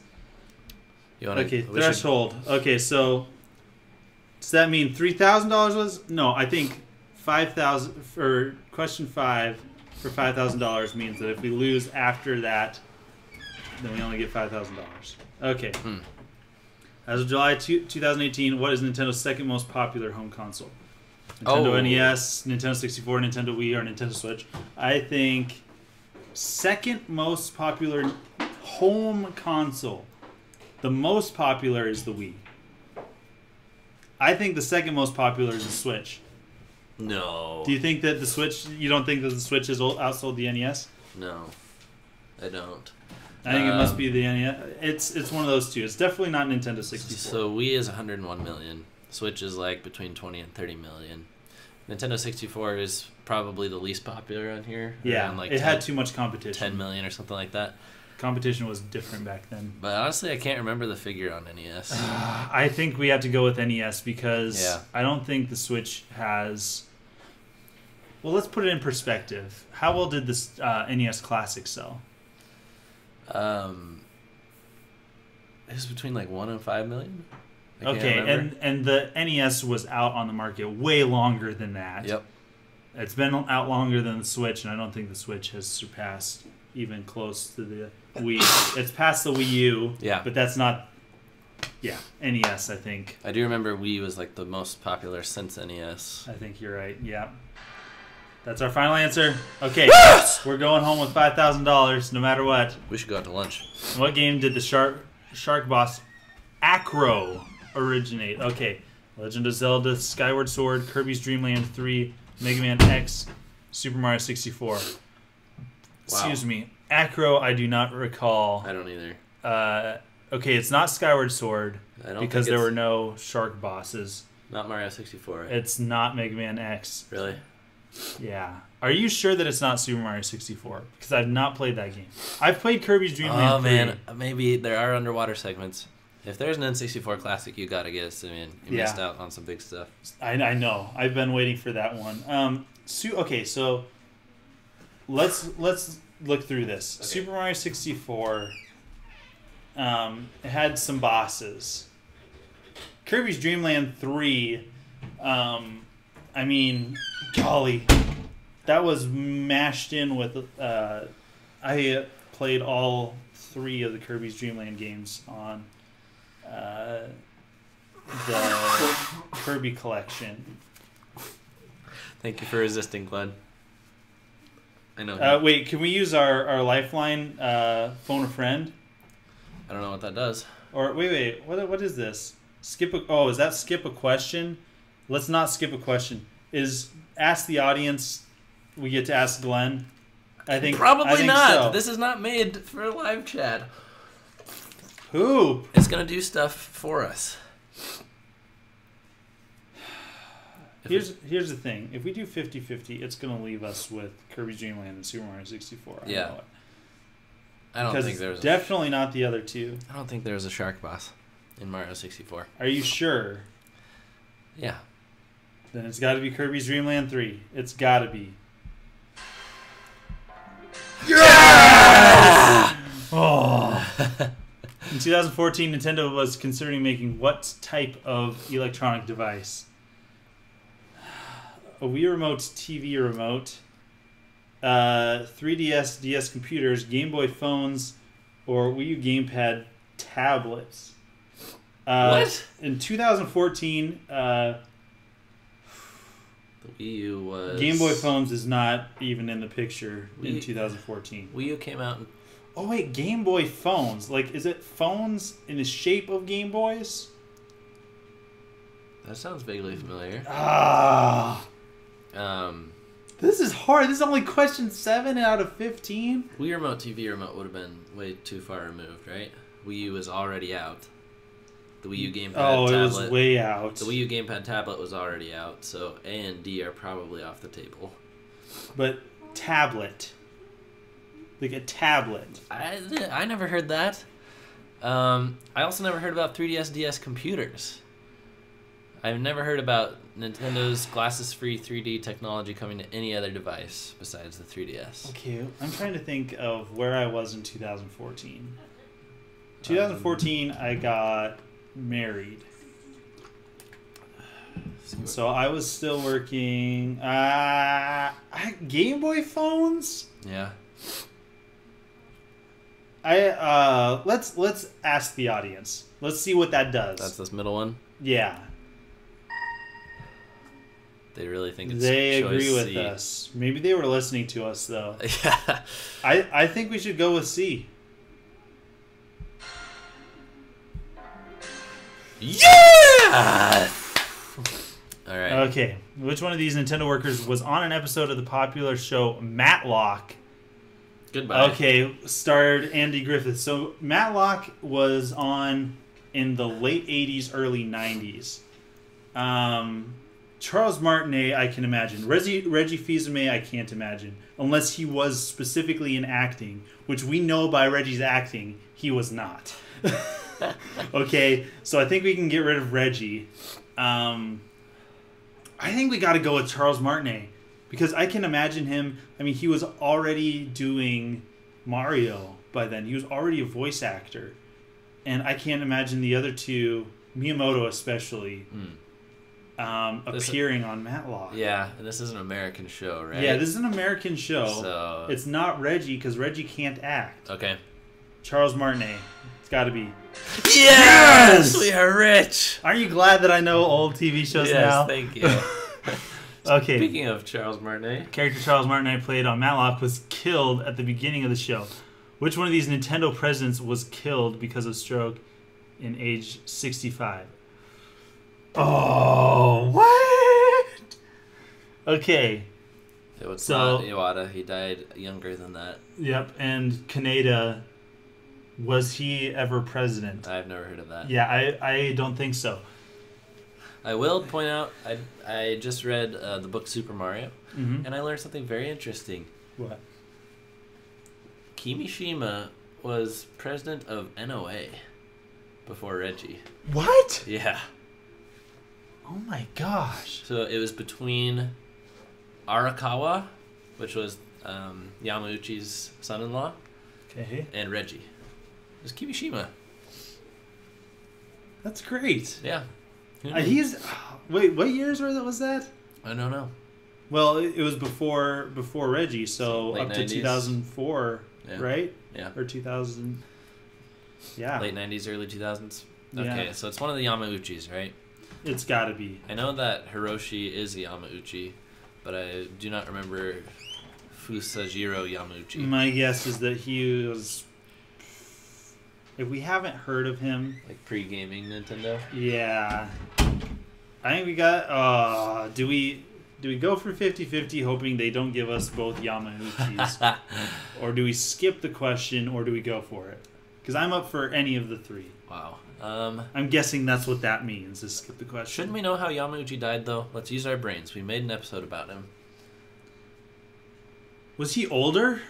Okay, threshold. Okay, so does that mean $3,000 was? No, I think 5,000 for question 5 for $5,000 means that if we lose after that, then we only get $5,000. Okay. As of July 2018, what is Nintendo's second most popular home console? Nintendo NES, Nintendo 64, Nintendo Wii, or Nintendo Switch? I think second most popular home console. The most popular is the Wii. I think the second most popular is the Switch. No. Do you think that the Switch? You don't think that the Switch has outsold the NES? No, I don't. I think it must be the NES. It's one of those two. It's definitely not Nintendo 64. So Wii is 101 million. Switch is like between 20 and 30 million. Nintendo 64 is probably the least popular on here. Yeah, like it had too much competition. 10 million or something like that. Competition was different back then. But honestly, I can't remember the figure on NES. I think we have to go with NES because I don't think the Switch has... Well, let's put it in perspective. How well did this NES Classic sell? It was between like 1 and 5 million. Okay, and the NES was out on the market way longer than that. Yep. It's been out longer than the Switch, and I don't think the Switch has surpassed even close to the Wii. It's past the Wii U, but that's not... Yeah, NES, I think. I do remember Wii was like the most popular since NES. I think you're right, yeah. That's our final answer. Okay, yes! We're going home with $5,000 no matter what. We should go out to lunch. What game did the shark boss Acro originate? Okay, Legend of Zelda, Skyward Sword, Kirby's Dream Land 3, Mega Man X, Super Mario 64. Wow. Excuse me. Acro, I do not recall. I don't either. Okay, it's not Skyward Sword because there were no shark bosses. Not Mario 64. It's not Mega Man X. Really? Yeah. Are you sure that it's not Super Mario 64? Because I've not played that game. I've played Kirby's Dream Land 3. Man, maybe there are underwater segments. If there's an N64 classic, you gotta get it. I mean, you missed out on some big stuff. I know. I've been waiting for that one. Okay, so let's look through this. Okay. Super Mario 64 it had some bosses. Kirby's Dream Land 3, I mean, golly, that was mashed in with, I played all 3 of the Kirby's Dream Land games on the Kirby collection. Thank you for resisting, Glenn. I know. Wait, can we use our lifeline, phone a friend? I don't know what that does. Or wait, what is this? Is that skip a question? Let's not skip a question. Is ask the audience? We get to ask Glenn. I think not. So. This is not made for live chat. Who? It's gonna do stuff for us. Here's the thing. If we do 50-50, it's going to leave us with Kirby's Dream Land and Super Mario 64. I don't think there's definitely not the other 2. I don't think there's a shark boss in Mario 64. Are you sure? Yeah. Then it's got to be Kirby's Dream Land 3. It's got to be. Yes! Oh. In 2014, Nintendo was considering making what type of electronic device? A Wii Remote, TV Remote, 3DS, DS computers, Game Boy phones, or Wii U gamepad tablets. What? In 2014, the Wii U was... Game Boy phones is not even in the picture in 2014. Wii U came out... Oh wait, Game Boy phones. Like, is it phones in the shape of Game Boys? That sounds vaguely familiar. This is hard. This is only question 7 out of 15. Wii Remote, TV Remote would have been way too far removed, right? Wii U was already out. The Wii U gamepad tablet... it was way out. The Wii U gamepad tablet was already out, so A and D are probably off the table. But tablet. Like a tablet. I never heard that. I also never heard about 3DS, DS computers. I've never heard about Nintendo's glasses-free 3D technology coming to any other device besides the 3DS. Okay, I'm trying to think of where I was in 2014. 2014, I got married. So I was still working. Game Boy phones? Yeah. Let's ask the audience. Let's see what that does. That's this middle one? Yeah. They really think it's They choice agree with C. us. Maybe they were listening to us, though. Yeah. I think we should go with C. Yeah! All right. Okay. Which one of these Nintendo workers was on an episode of the popular show MacLeod? Goodbye. Okay, starred Andy Griffith. So MacLeod was on in the late 80s, early 90s. Charles Martinet, I can imagine. Reggie Fils-Aimé, I can't imagine. Unless he was specifically in acting, which we know by Reggie's acting, he was not. Okay, so I think we can get rid of Reggie. I think we got to go with Charles Martinet. Because I can imagine him, I mean, he was already doing Mario by then. He was already a voice actor. And I can't imagine the other two, Miyamoto especially, appearing on MacLeod. Yeah, and this is an American show, right? Yeah, this is an American show. So it's not Reggie, because Reggie can't act. Okay. Charles Martinet. It's got to be. Yes! We are rich! Aren't you glad that I know old TV shows now? Yes, thank you. Okay. Speaking of Charles Martinet. Character Charles Martinet played on MacLeod was killed at the beginning of the show. Which one of these Nintendo presidents was killed because of stroke in age 65? Oh, what? Okay. It was not Iwata. He died younger than that. Yep, and Kaneda, was he ever president? I've never heard of that. Yeah, I don't think so. I will point out, I just read the book Super Mario, and I learned something very interesting. What? Kimishima was president of NOA before Reggie. What? Yeah. Oh my gosh. So it was between Arakawa, which was Yamauchi's son-in-law, Okay. and Reggie. It was Kimishima. That's great. Yeah. Wait, what years was that? I don't know. Well, it was before Reggie, so Late up 90s. to 2004, Yeah. right? Yeah. Or 2000. Yeah. Late 90s, early 2000s. Yeah. Okay, so it's one of the Yamauchis, right? It's got to be. I know that Hiroshi is a Yamauchi, but I do not remember Fusajiro Yamauchi. My guess is that he was. If we haven't heard of him, Like pre-gaming Nintendo. yeah. I think we got. Do we go for 50-50 hoping they don't give us both Yamauchis? Or do we skip the question, or do we go for it? Because I'm up for any of the three. Wow. I'm guessing that's what that means, is skip the question. Shouldn't we know how Yamauchi died, though? Let's use our brains. We made an episode about him. Was he older?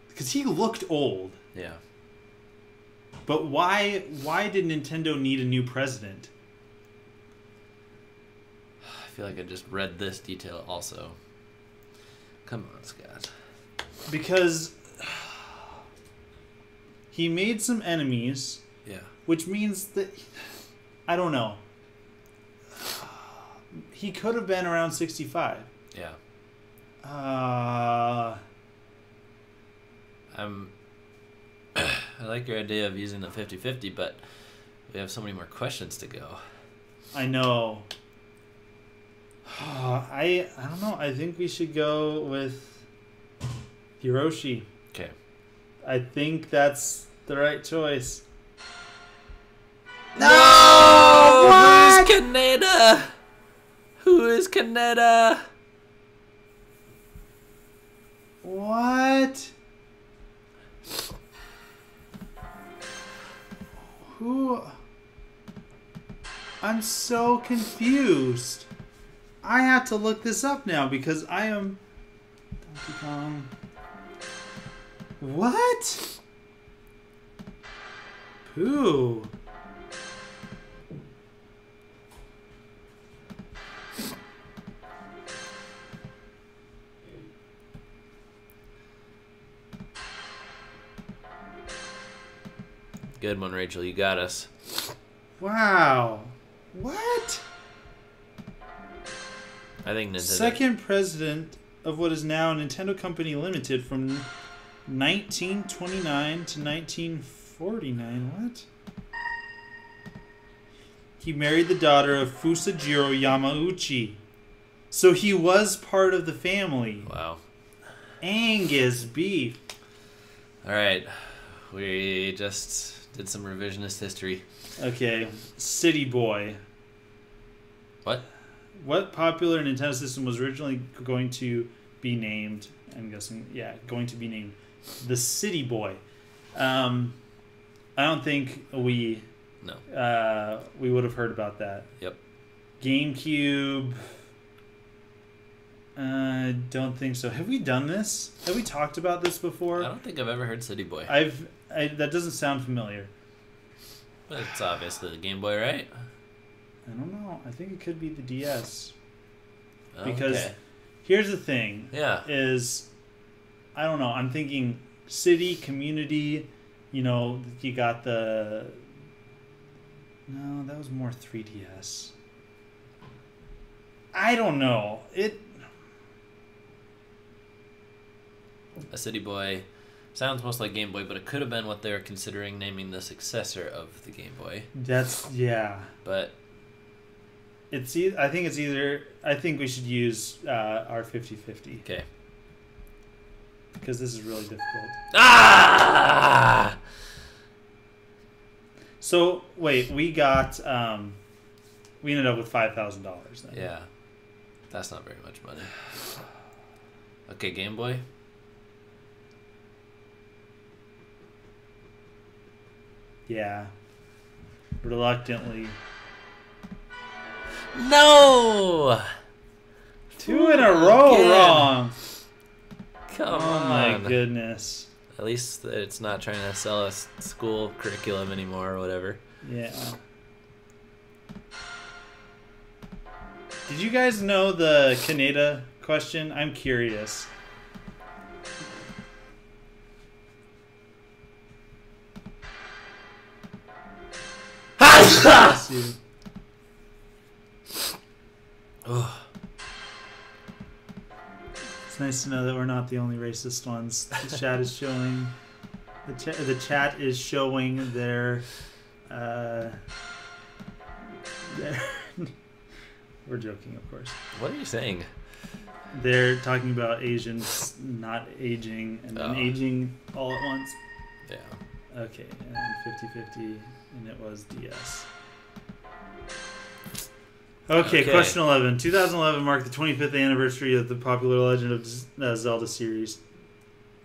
Because he looked old. Yeah. But why did Nintendo need a new president? I feel like I just read this detail also. Come on, Scott. Because he made some enemies, Yeah. which means that, I don't know. He could have been around 65. Yeah. I like your idea of using the 50-50, but we have so many more questions to go. I know. I don't know. I think we should go with Hiroshi. Okay. I think that's the right choice. No! What? Who's Kaneda? Who is Kaneda? What? Who? I'm so confused. I have to look this up now because I am... Donkey Kong. What? Who? Good one, Rachel. You got us. Wow. What? I think Nintendo. Second president of what is now Nintendo Company Limited from 1929 to 1949. What? He married the daughter of Fusajiro Yamauchi. So he was part of the family. Wow. Angus beef. All right. We just did some revisionist history. Okay. City Boy. What? What popular Nintendo system was originally going to be named? I'm guessing, yeah, going to be named the City Boy. I don't think we would have heard about that. Yep. GameCube. Don't think so. Have we done this? Have we talked about this before? I don't think I've ever heard City Boy. That doesn't sound familiar. But it's obviously the Game Boy, right? I don't know. I think it could be the DS. Oh, Because okay. here's the thing. Yeah. Is, I don't know. I'm thinking city, community. You know, you got the... No, that was more 3DS. I don't know. A City Boy sounds most like Game Boy, but it could have been what they were considering naming the successor of the Game Boy. Yeah. But I think it's either... I think we should use our 50-50. okay. Because this is really difficult. Ah! So, wait, we got... we ended up with $5,000 then. Yeah. That's not very much money. Okay, Game Boy. Yeah. Reluctantly. No! Two in a row Again. wrong. Come Oh on. my goodness. At least it's not trying to sell us school curriculum anymore or whatever. Yeah. Did you guys know the Kaneda question? I'm curious. too. Oh. It's nice to know that we're not the only racist ones. The chat is showing. The chat is showing their. We're joking, of course. What are you saying? They're talking about Asians not aging and then aging all at once. Yeah. Okay, and 50-50, and it was DS. Okay, question 11. 2011 marked the 25th anniversary of the popular Legend of Zelda series,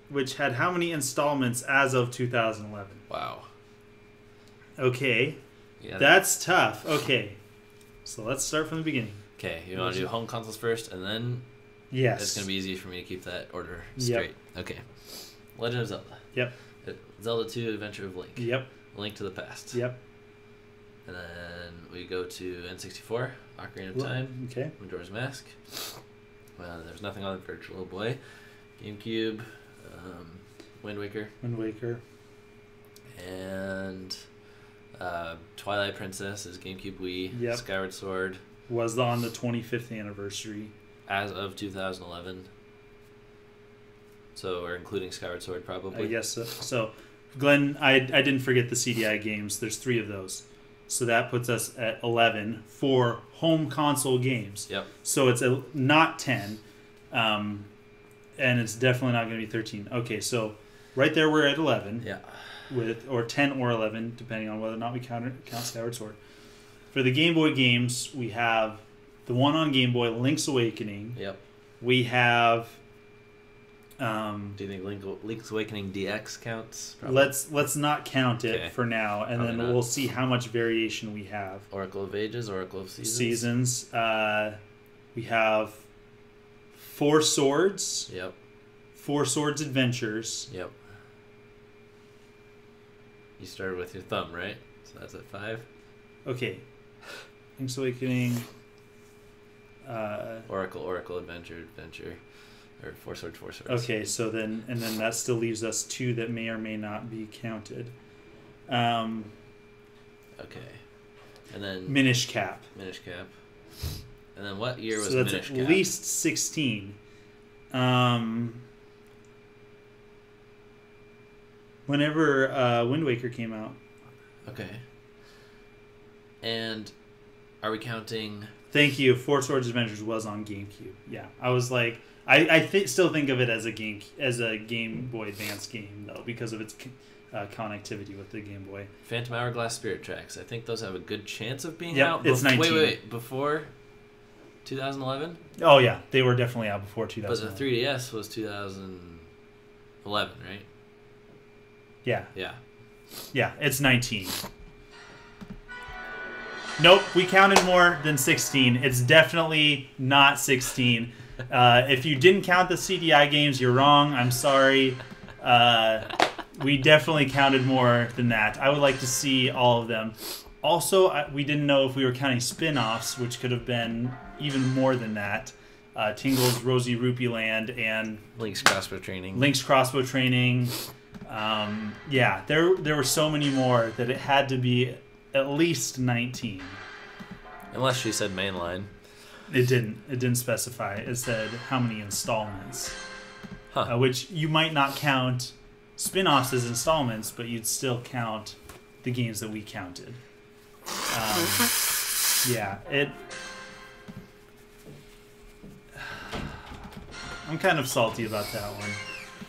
which had how many installments as of 2011? Wow. Okay. Yeah, that's tough. Okay. So let's start from the beginning. Okay, you want to do home consoles first, and then... Yes. It's going to be easy for me to keep that order straight. Yep. Okay. Legend of Zelda. Yep. Zelda 2 Adventure of Link. Yep. Link to the Past. Yep. And then we go to N64, Ocarina of Time. Okay. Majora's Mask. There's nothing on Virtual Boy. GameCube. Wind Waker. Wind Waker. And Twilight Princess is GameCube Wii. Yep. Skyward Sword. Was on the 25th anniversary. As of 2011. So we're including Skyward Sword probably? I guess so. So, Glenn, I didn't forget the CDI games. There's 3 of those. So that puts us at 11 for home console games. Yep. So it's not 10. And it's definitely not going to be 13. Okay, so right there we're at 11. Yeah. Or 10 or 11, depending on whether or not we count Skyward Sword. For the Game Boy games, we have the one on Game Boy, Link's Awakening. Yep. We have... do you think Link's Awakening DX counts? Probably. Let's not count it for now, and Probably then we'll see how much variation we have. Oracle of Ages, Oracle of Seasons. We have 4 Swords. Yep. 4 Swords Adventures. Yep. You started with your thumb, right? So that's at 5. Okay. Link's Awakening. Oracle, Adventure. Or 4 Swords. Okay, so then that still leaves us 2 that may or may not be counted. Okay. And then... Minish Cap. And then what year was Minish Cap? So that's at least 16. Whenever Wind Waker came out. Okay. And are we counting... Thank you. 4 Swords Adventures was on GameCube. Yeah. I was like... I still think of it as a Game Boy Advance game, though, because of its connectivity with the Game Boy. Phantom Hourglass Spirit Tracks. I think those have a good chance of being yep, out. It's 19. Wait. Before 2011? Oh, yeah. They were definitely out before 2011. But the 3DS was 2011, right? Yeah. Yeah. Yeah, it's 19. Nope, we counted more than 16. It's definitely not 16. If you didn't count the CDI games, you're wrong. I'm sorry. We definitely counted more than that. I would like to see all of them. Also, we didn't know if we were counting spin-offs, which could have been even more than that. Tingle's Rosy Rupee Land and... Link's Crossbow Training. Yeah, there were so many more that it had to be at least 19. Unless she said mainline. It didn't specify. It said how many installments. Huh. Which you might not count spin-offs as installments, but you'd still count the games that we counted. Yeah, I'm kind of salty about that one.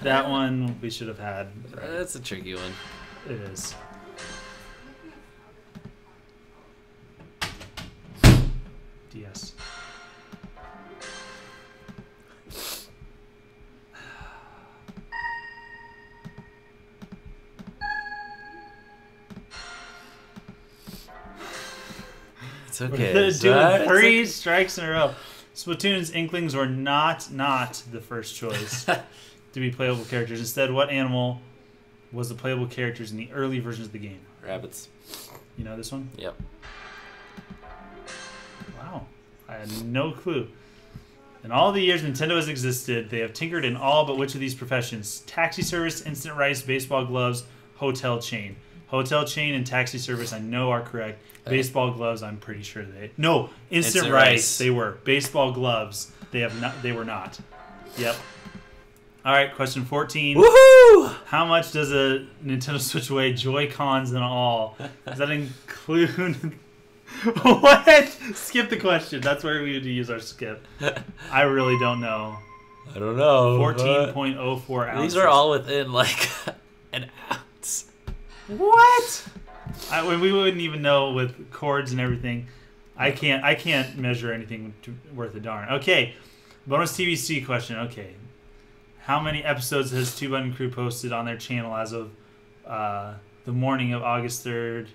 That one we should have had. Right. That's a tricky one. It is. DS. It's okay. Doing 3 strikes in a row. Splatoon's Inklings were not the first choice to be playable characters. Instead, what animal was the playable characters in the early versions of the game? Rabbits. You know this one? Yep. Wow. I had no clue. In all the years Nintendo has existed, they have tinkered in all but which of these professions? Taxi service, instant rice, baseball gloves, hotel chain. Hotel chain and taxi service, I know are correct. Baseball gloves, I'm pretty sure No, Instant Rice. They were. Baseball gloves, they were not. Yep. All right, question 14. Woohoo! How much does a Nintendo Switch weigh, Joy-Cons and all? Does that include... What? Skip the question. That's where we would use our skip. I really don't know. I don't know. 14.04 ounces. These are all within like an ounce. What? We wouldn't even know with cords and everything. I can't measure anything worth a darn. Okay, bonus TVC question. Okay, how many episodes has Two Button Crew posted on their channel as of the morning of August 3rd,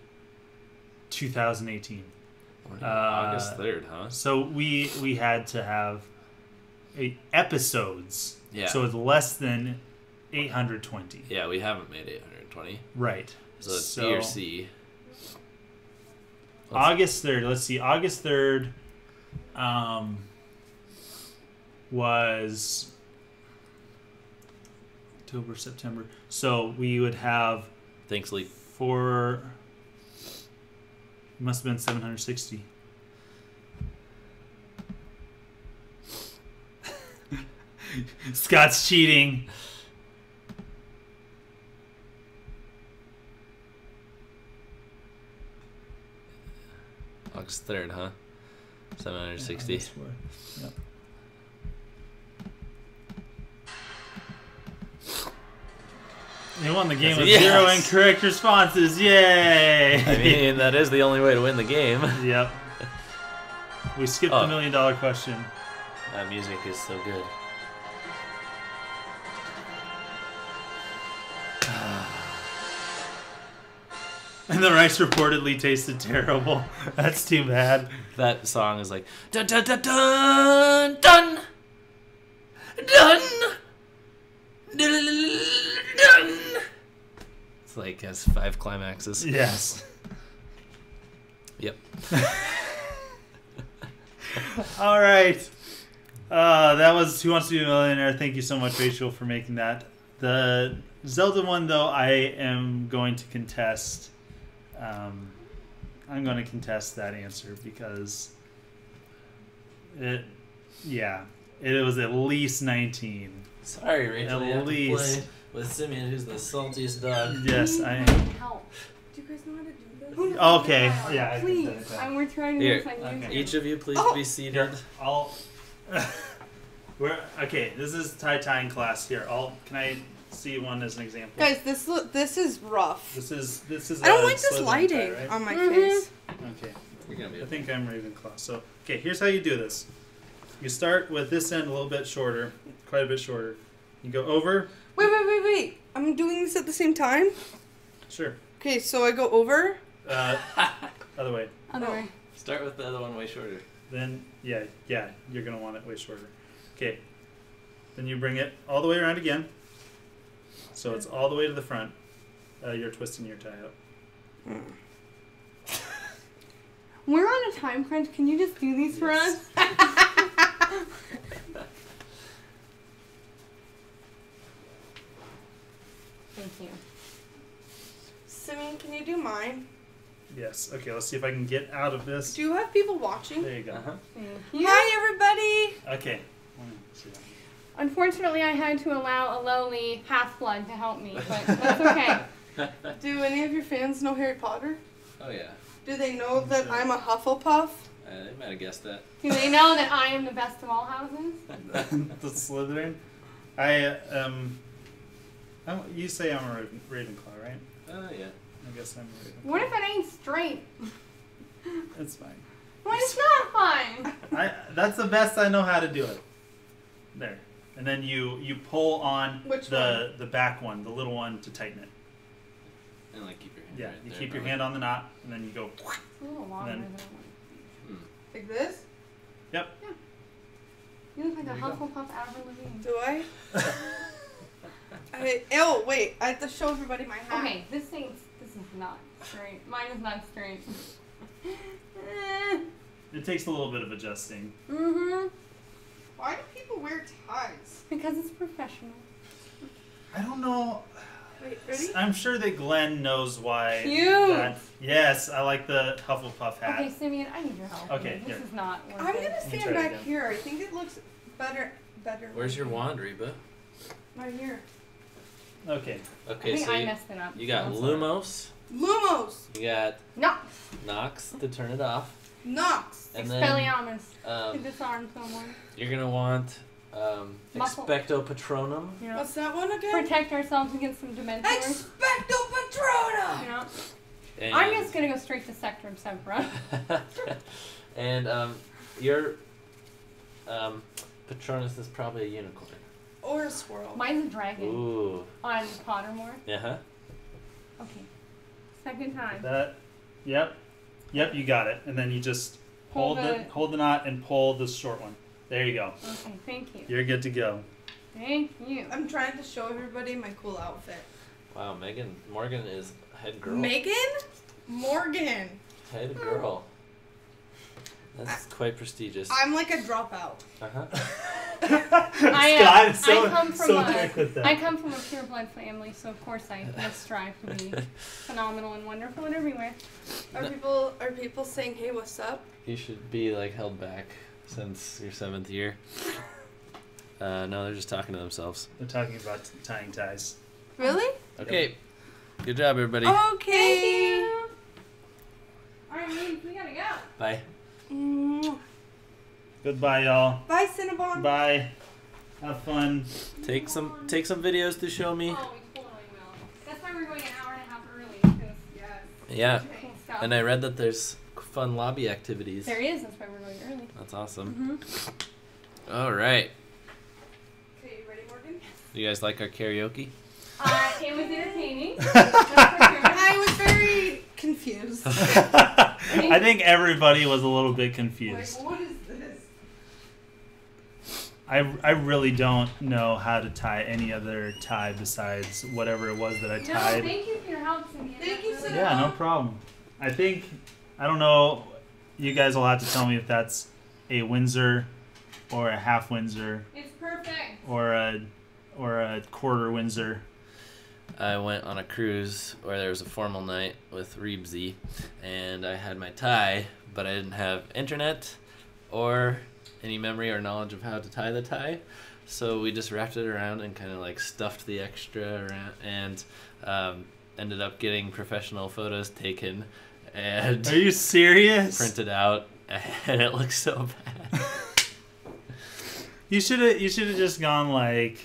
2018? August 3rd, huh? So we had to have episodes. Yeah. So it's less than 820. Yeah, we haven't made 820. Right. So it's B or C. August 3rd. Let's see. August 3rd was October, September. So we would have... Thanks, Lee. Must have been 760. Scott's cheating. August 3rd, huh? 760. Yep. You won the game with 0 incorrect responses. Yay! I mean, that is the only way to win the game. Yep. We skipped the $1 million question. That music is so good. And the rice reportedly tasted terrible. That's too bad. That song is like dun dun dun dun dun dun dun. It's like has 5 climaxes. Yes. Yep. All right. That was Who Wants to Be a Millionaire. Thank you so much, Rachel, for making that. The Zelda one, though, I am going to contest. I'm going to contest that answer because it was at least 19. Sorry, Rachel. At least. Play with Simeon, who's the saltiest dog. Yes, I am. Help. Do you guys know how to do this? Okay. Yeah. Please. We're trying to Here, do this on YouTube. each of you, please be seated. Okay, this is tie-tying class here. Can I see one as an example? Guys, this is rough. This is. I don't like this Slytherin lighting tie, right? on my face. Okay. You're gonna be I think I'm Ravenclaw. So, okay, here's how you do this. You start with this end a little bit shorter, quite a bit shorter. You go over. Wait. I'm doing this at the same time? Sure. Okay, so I go over. Other way. Other way. Start with the other one way shorter. Then, yeah, you're going to want it way shorter. Okay. Then you bring it all the way around again. So it's all the way to the front. You're twisting your tie up. We're on a time crunch. Can you just do these for us? Thank you. Simeon, can you do mine? Yes. Okay, let's see if I can get out of this. Do you have people watching? There you go. Hi, everybody. Okay. Unfortunately, I had to allow a lowly half-blood to help me, but that's okay. Do any of your fans know Harry Potter? Oh yeah. Do they know that I'm a Hufflepuff? They might have guessed that. Do they know that I am the best of all houses? The Slytherin. You say I'm a Ravenclaw, right? Yeah. I guess I'm a Ravenclaw. What if it ain't straight? It's fine. Well, it's not fine. That's the best I know how to do it. There. And then you pull on Which the back one, the little one, to tighten it. And like keep your hand. Yeah, right you there, keep your probably. hand on the knot, and then you go. It's a little longer Then- than I want. Like this? Yep. You look like a There you go. Hufflepuff Avril Lavigne. Do I? Wait. I have to show everybody my hat. Okay, this is not straight. Mine is not straight. It takes a little bit of adjusting. Mm-hmm. Why do people wear ties? Because it's professional. I don't know. Wait, ready? I'm sure that Glenn knows why. Cute. Yes, I like the Hufflepuff hat. Okay, Simeon, I need your help. Okay, This here. is not worth I'm it. gonna try stand it back again. here. I think it looks better. Where's your wand, Reba? Right here. Okay. I Okay, think so I messed it up. you got so- Lumos. Lumos. You got No. Nox to turn it off. Nox. And then Expelliarmus. To um, disarm someone. you're going to want Muscle. Expecto Patronum. Yeah. What's that one again? Protect ourselves against some Dementors. Expecto Patronum. Yeah. And I'm just gonna go straight to Sectum Sempra. and your Patronus is probably a unicorn. Or a squirrel. Mine's a dragon. Ooh. On Pottermore. Uh-huh. Okay. Second time. That. Yep. Yep, you got it. And then you just Hold hold the knot and pull the short one. There you go. Okay, thank you. You're good to go. Thank you. I'm trying to show everybody my cool outfit. Wow, Morgan is head girl. Megan? Morgan. Head girl. That's quite prestigious. I'm like a dropout. Uh-huh. I'm so, I come from so a- quick with that. I come from a pure blood family, so of course I must strive to be phenomenal and wonderful and everywhere. Are people saying, hey, what's up? You should be like held back since your 7th year. No, they're just talking to themselves. They're talking about tying ties. Really? Okay. Good job, everybody. Okay. Thank you. Alright, we gotta go. Bye. Mwah. Goodbye, y'all. Bye, Cinnabon. Bye. Have fun. Take some videos to show me. Oh, we totally will. That's why we're going an hour and a half early, because Yeah. cool stuff. And I read that there's fun lobby activities. There is, that's why we're going early. That's awesome. Mm-hmm. All right. Okay, you ready, Morgan? You guys like our karaoke? It was entertaining. I was very confused. I think everybody was a little bit confused. Like, what is this? I really don't know how to tie any other tie besides whatever it was that I No, tied. thank you for your help, Cynthia. Thank you, That's Cynthia. Yeah, no problem. I don't know, you guys will have to tell me if that's a Windsor or a half Windsor It's perfect. or a quarter Windsor. I went on a cruise where there was a formal night with Reebsy, and I had my tie, but I didn't have internet or any memory or knowledge of how to tie the tie. So we just wrapped it around and kind of like stuffed the extra around, and ended up getting professional photos taken and Are you serious? printed out, and it looks so bad. You should have just gone like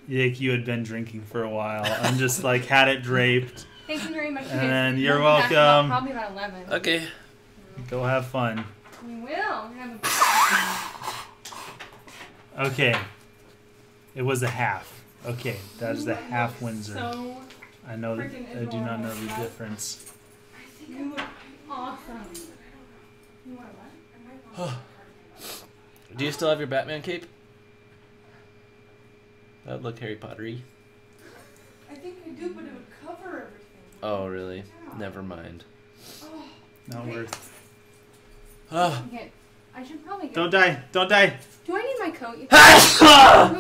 you had been drinking for a while and just like had it draped. Thank you very much. And you're We'll be back welcome. Probably about 11. Okay. Go have fun. We will. We're gonna have Okay. It was a half. Okay, that is the half Windsor. so I know that freaking I do not know adorable. the difference. you look awesome. You want what? Do you still have your Batman cape? That would look Harry Potter-y. I think I do, but it would cover everything. Oh, really? Yeah. Never mind. Oh, Not worth. Oh. Okay. I should probably get. Don't die. Don't die. Do I need my coat?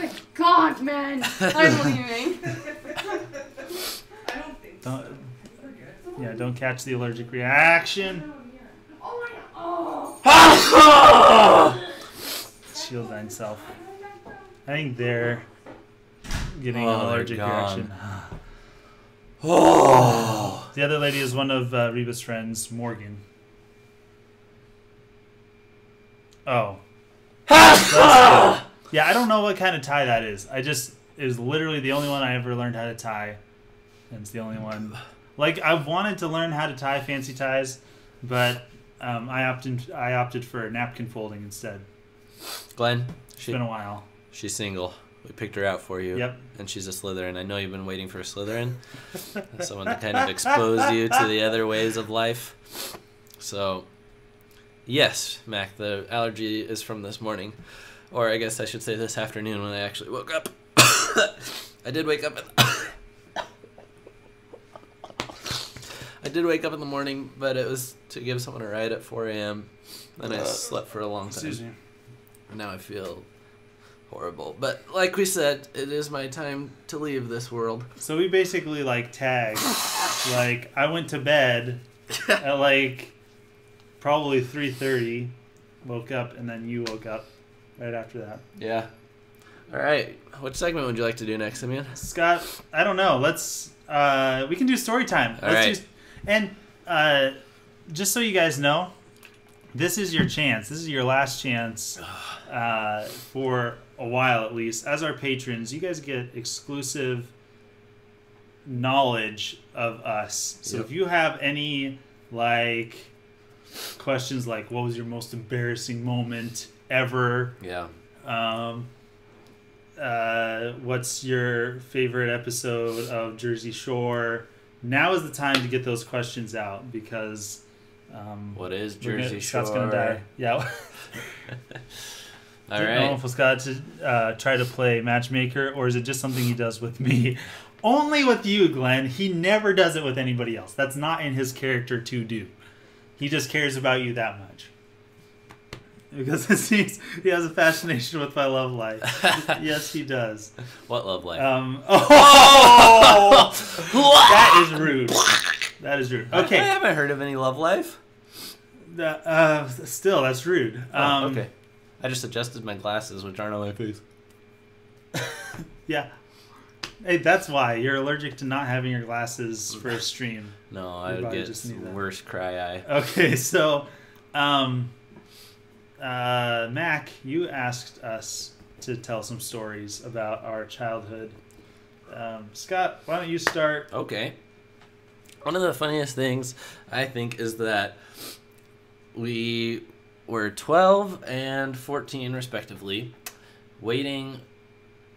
Good God, man! I'm leaving. I don't think so. Don't, We're good. yeah, don't catch the allergic reaction. Oh my God! Oh. Shield thyself. I think they're getting Oh, an they're allergic gone. reaction. Oh. The other lady is one of Reba's friends, Morgan. Oh. Yeah, I don't know what kind of tie that is. It was literally the only one I ever learned how to tie. And it's the only one. Like, I wanted to learn how to tie fancy ties, but I opted for napkin folding instead. Glenn, It's been a while. she's single. We picked her out for you. Yep. And she's a Slytherin. I know you've been waiting for a Slytherin. Someone to kind of expose you to the other ways of life. So, yes, Mac, the allergy is from this morning. Or I guess I should say this afternoon when I actually woke up. I did wake up. I did wake up in the morning, but it was to give someone a ride at 4 a.m. Then I slept for a long time. Excuse me. And now I feel horrible. But like we said, it is my time to leave this world. So we basically like tagged. Like I went to bed at like probably 3:30, woke up, and then you woke up right after that. Yeah. All right. What segment would you like to do next, Simeon? Scott, I don't know. Let's we can do story time. All right. Just so you guys know, this is your chance. This is your last chance for a while at least. As our patrons, you guys get exclusive knowledge of us. So if you have any like questions like what was your most embarrassing moment ever? Yeah. What's your favorite episode of Jersey Shore? Now is the time to get those questions out because what is Jersey Shore? Scott's gonna die. Yeah. All right. right. Know if Scott to try to play matchmaker, or is it just something he does with me? Only with you, Glenn. He never does it with anybody else. That's not in his character to do. He just cares about you that much. Because it seems he has a fascination with my love life. Yes, he does. What love life? That is rude. That is rude. Okay. I haven't heard of any love life. Still, that's rude. Okay. I just adjusted my glasses, which aren't on my face. Yeah. Hey, that's why. You're allergic to not having your glasses for a stream. No, I would get worse cry eye. Okay, so... Mac, you asked us to tell some stories about our childhood. Scott, why don't you start? Okay. One of the funniest things, I think, is that we were 12 and 14, respectively, waiting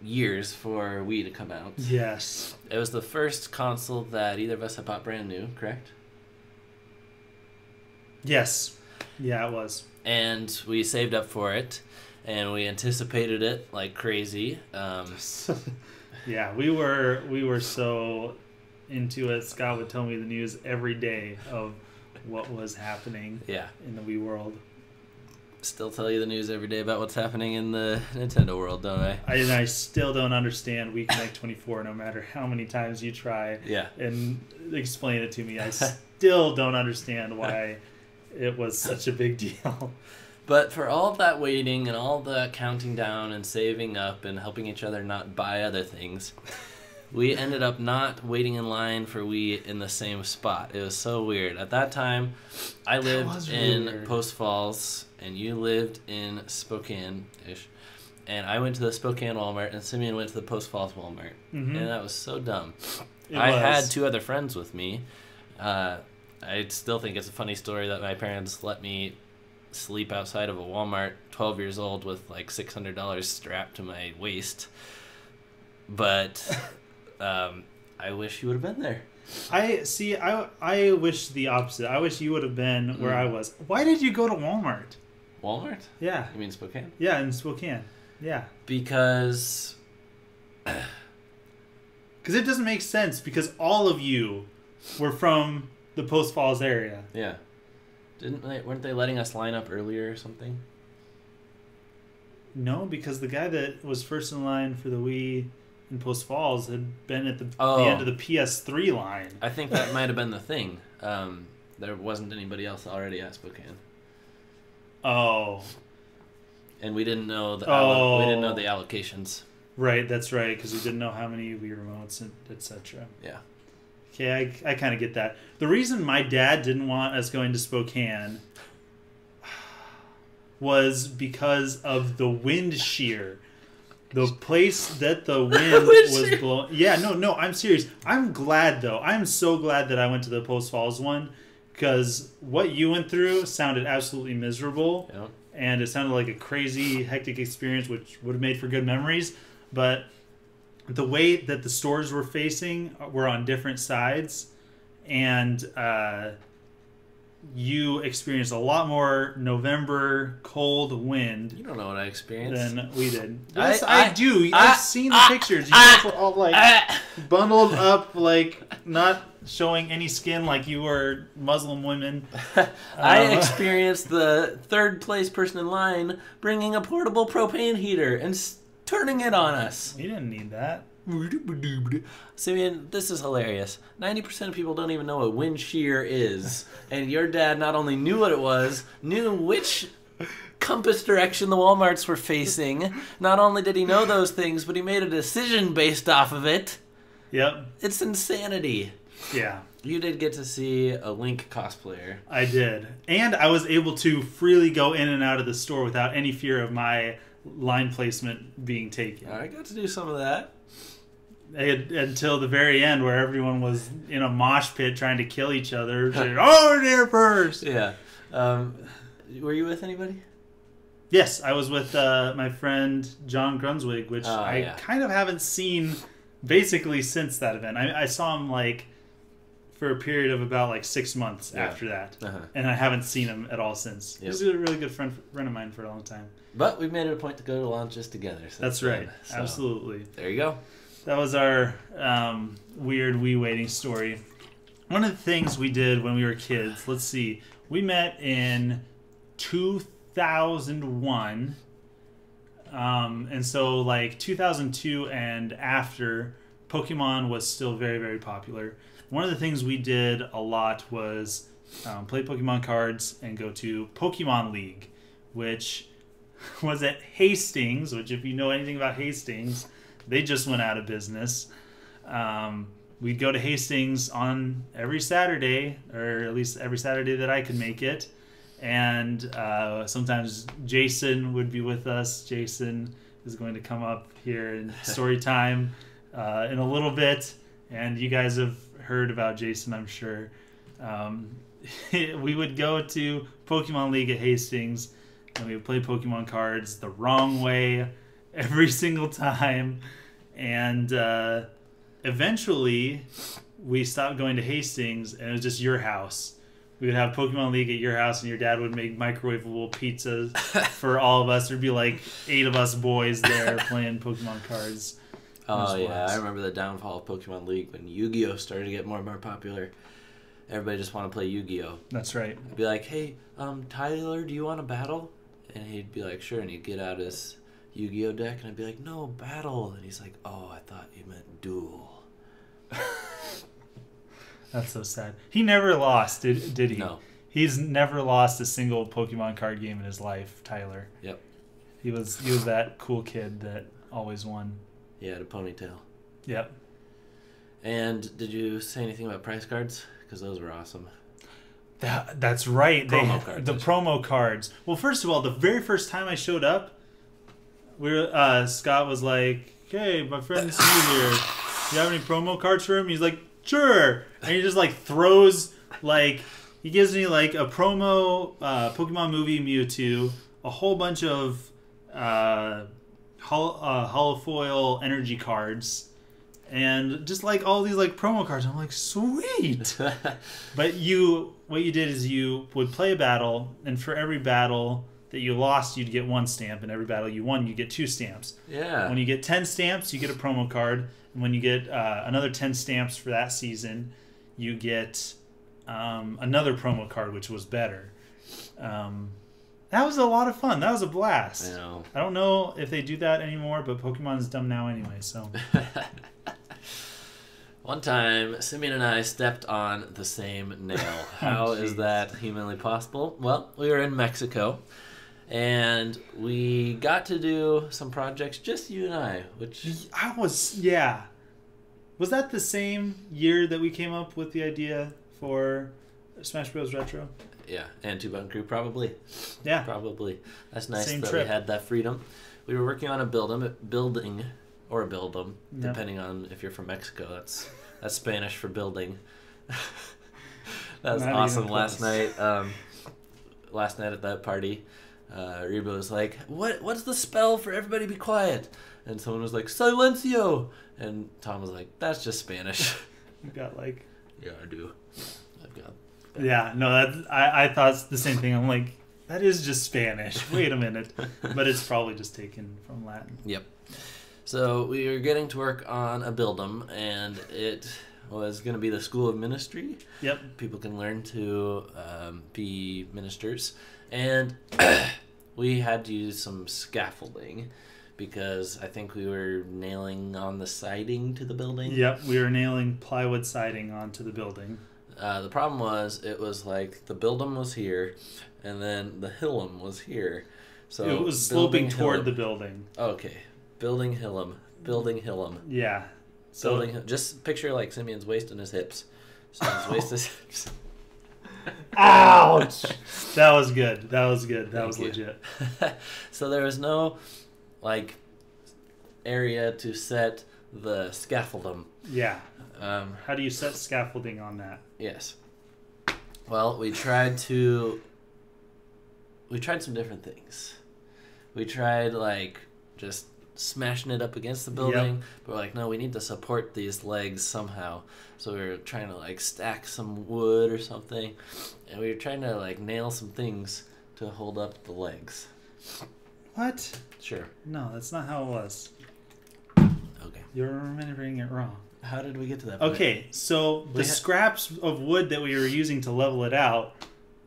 years for Wii to come out. Yes. It was the first console that either of us had bought brand new, correct? Yes. Yeah, it was. And we saved up for it, and we anticipated it like crazy. Yeah, we were so into it. Scott would tell me the news every day of what was happening in the Wii world. Still tell you the news every day about what's happening in the Nintendo world, don't I? I still don't understand Wii Connect 24, no matter how many times you try and explain it to me. I still don't understand why it was such a big deal. But for all of that waiting and all the counting down and saving up and helping each other not buy other things, we ended up not waiting in line for Wii in the same spot. It was so weird. At that time, I lived in Post Falls, and you lived in Spokane-ish. And I went to the Spokane Walmart, and Simeon went to the Post Falls Walmart. Mm-hmm. And that was so dumb. I had two other friends with me. I still think it's a funny story that my parents let me sleep outside of a Walmart, 12 years old, with like $600 strapped to my waist. But I wish you would have been there. I wish the opposite. I wish you would have been where I was. Why did you go to Walmart? Walmart? Yeah. You mean Spokane? Yeah, in Spokane. Yeah. Because it doesn't make sense, because all of you were from the Post Falls area. Yeah. Weren't they letting us line up earlier or something? No, because the guy that was first in line for the Wii in Post Falls had been at the end of the PS3 line. I think that might have been the thing. There wasn't anybody else already at Spokane. Oh. And we didn't know the allocations. Right, that's right, because we didn't know how many Wii remotes, etc. Yeah. Okay, I kind of get that. The reason my dad didn't want us going to Spokane was because of the wind shear. The place that the wind was blowing. Yeah, no, I'm serious. I'm glad, though. I'm so glad that I went to the Post Falls one, because what you went through sounded absolutely miserable. Yeah. And it sounded like a crazy, hectic experience, which would have made for good memories. But the way that the stores were facing were on different sides, and you experienced a lot more November cold wind. You don't know what I experienced. Than we did. Yes, I do. I've seen the pictures. You guys were all like bundled up, like not showing any skin, like you were Muslim women. I experienced the third place person in line bringing a portable propane heater and turning it on us. You didn't need that. Simeon, this is hilarious. 90% of people don't even know what wind shear is. And your dad not only knew what it was, knew which compass direction the Walmarts were facing. Not only did he know those things, but he made a decision based off of it. Yep. It's insanity. Yeah. You did get to see a Link cosplayer. I did. And I was able to freely go in and out of the store without any fear of my line placement being taken. I got to do some of that. Until the very end, where everyone was in a mosh pit trying to kill each other. Saying, "Oh, there first!" Yeah. Were you with anybody? Yes, I was with my friend John Grunswig, which I kind of haven't seen basically since that event. I saw him like for a period of about like 6 months after that, and I haven't seen him at all since. He's a really good friend of mine for a long time. But we've made it a point to go to launches together. That's right. So, absolutely. There you go. That was our weird Wii waiting story. One of the things we did when we were kids, let's see, we met in 2001. And so like 2002 and after, Pokemon was still very, very popular. One of the things we did a lot was play Pokemon cards and go to Pokemon League, which was at Hastings, which if you know anything about Hastings, they just went out of business. We'd go to Hastings on every Saturday, or at least every Saturday that I could make it. And sometimes Jason would be with us. Jason is going to come up here in story time in a little bit. And you guys have heard about Jason, I'm sure. We would go to Pokemon League at Hastings, and we would play Pokemon cards the wrong way every single time. And eventually we stopped going to Hastings, and it was just your house. We would have Pokemon League at your house, and your dad would make microwavable pizzas for all of us. There'd be like 8 of us boys there playing Pokemon cards. Oh yeah, I remember the downfall of Pokemon League when Yu-Gi-Oh started to get more and more popular. Everybody just wanted to play Yu-Gi-Oh. That's right. I'd be like, hey, Tyler, do you want to battle? And he'd be like, sure. And he'd get out his Yu-Gi-Oh deck, and I'd be like, no, battle. And he's like, oh, I thought you meant duel. That's so sad. He never lost, did he? No. He's never lost a single Pokemon card game in his life, Tyler. Yep. He was that cool kid that always won. He had a ponytail. Yep. And did you say anything about price cards? Because those were awesome. That's right. The promo cards. Well, first of all, the very first time I showed up, Scott was like, "Hey, my friend Steve here. Do you have any promo cards for him?" He's like, "Sure." And he just like throws like he gives me like a promo Pokemon movie Mewtwo, a whole bunch of holofoil energy cards, and just like all these like promo cards. I'm like, sweet. But what you did is you would play a battle, and for every battle that you lost, you'd get 1 stamp, and every battle you won, you get 2 stamps. Yeah. When you get 10 stamps, you get a promo card, and when you get another 10 stamps for that season, you get another promo card, which was better. That was a lot of fun. That was a blast. I know. I don't know if they do that anymore, but Pokemon's dumb now anyway, so. One time, Simeon and I stepped on the same nail. How is that humanly possible? Well, we were in Mexico, and we got to do some projects, just you and I, which... Was that the same year that we came up with the idea for Smash Bros. Retro? Yeah, and Two Button Crew, probably. Yeah. Probably. That's nice Same that trip. we had that freedom. We were working on a building, or a buildum, depending on if you're from Mexico. That's Spanish for building. That was awesome. Last night at that party, Reba was like, what's the spell for everybody be quiet? And someone was like, silencio. And Tom was like, that's just Spanish. You got like... Yeah, I do. I've got... Yeah, no, I thought the same thing. I'm like, that is just Spanish. Wait a minute. But it's probably just taken from Latin. Yep. So we were getting to work on a buildum, and it was going to be the School of Ministry. Yep. People can learn to be ministers. And we had to use some scaffolding because I think we were nailing on the siding to the building. Yep, we were nailing plywood siding onto the building. The problem was, it was like the building was here, and then the hillum was here. So it was sloping toward the building. Okay, building hillum. Yeah. So Just picture like Simeon's waist and his hips. So his waist is hips. Ouch! That was good. That was Thank you. legit. So there was no like area to set the scaffolding. Yeah. How do you set scaffolding on that? Yes. Well, we tried some different things. We tried like just smashing it up against the building, Yep. but we're like, no, we need to support these legs somehow. So we were trying to like stack some wood or something, and we were trying to like nail some things to hold up the legs. What? Sure. No, that's not how it was. Okay. You're remembering it wrong. How did we get to that point? Okay, so the scraps of wood that we were using to level it out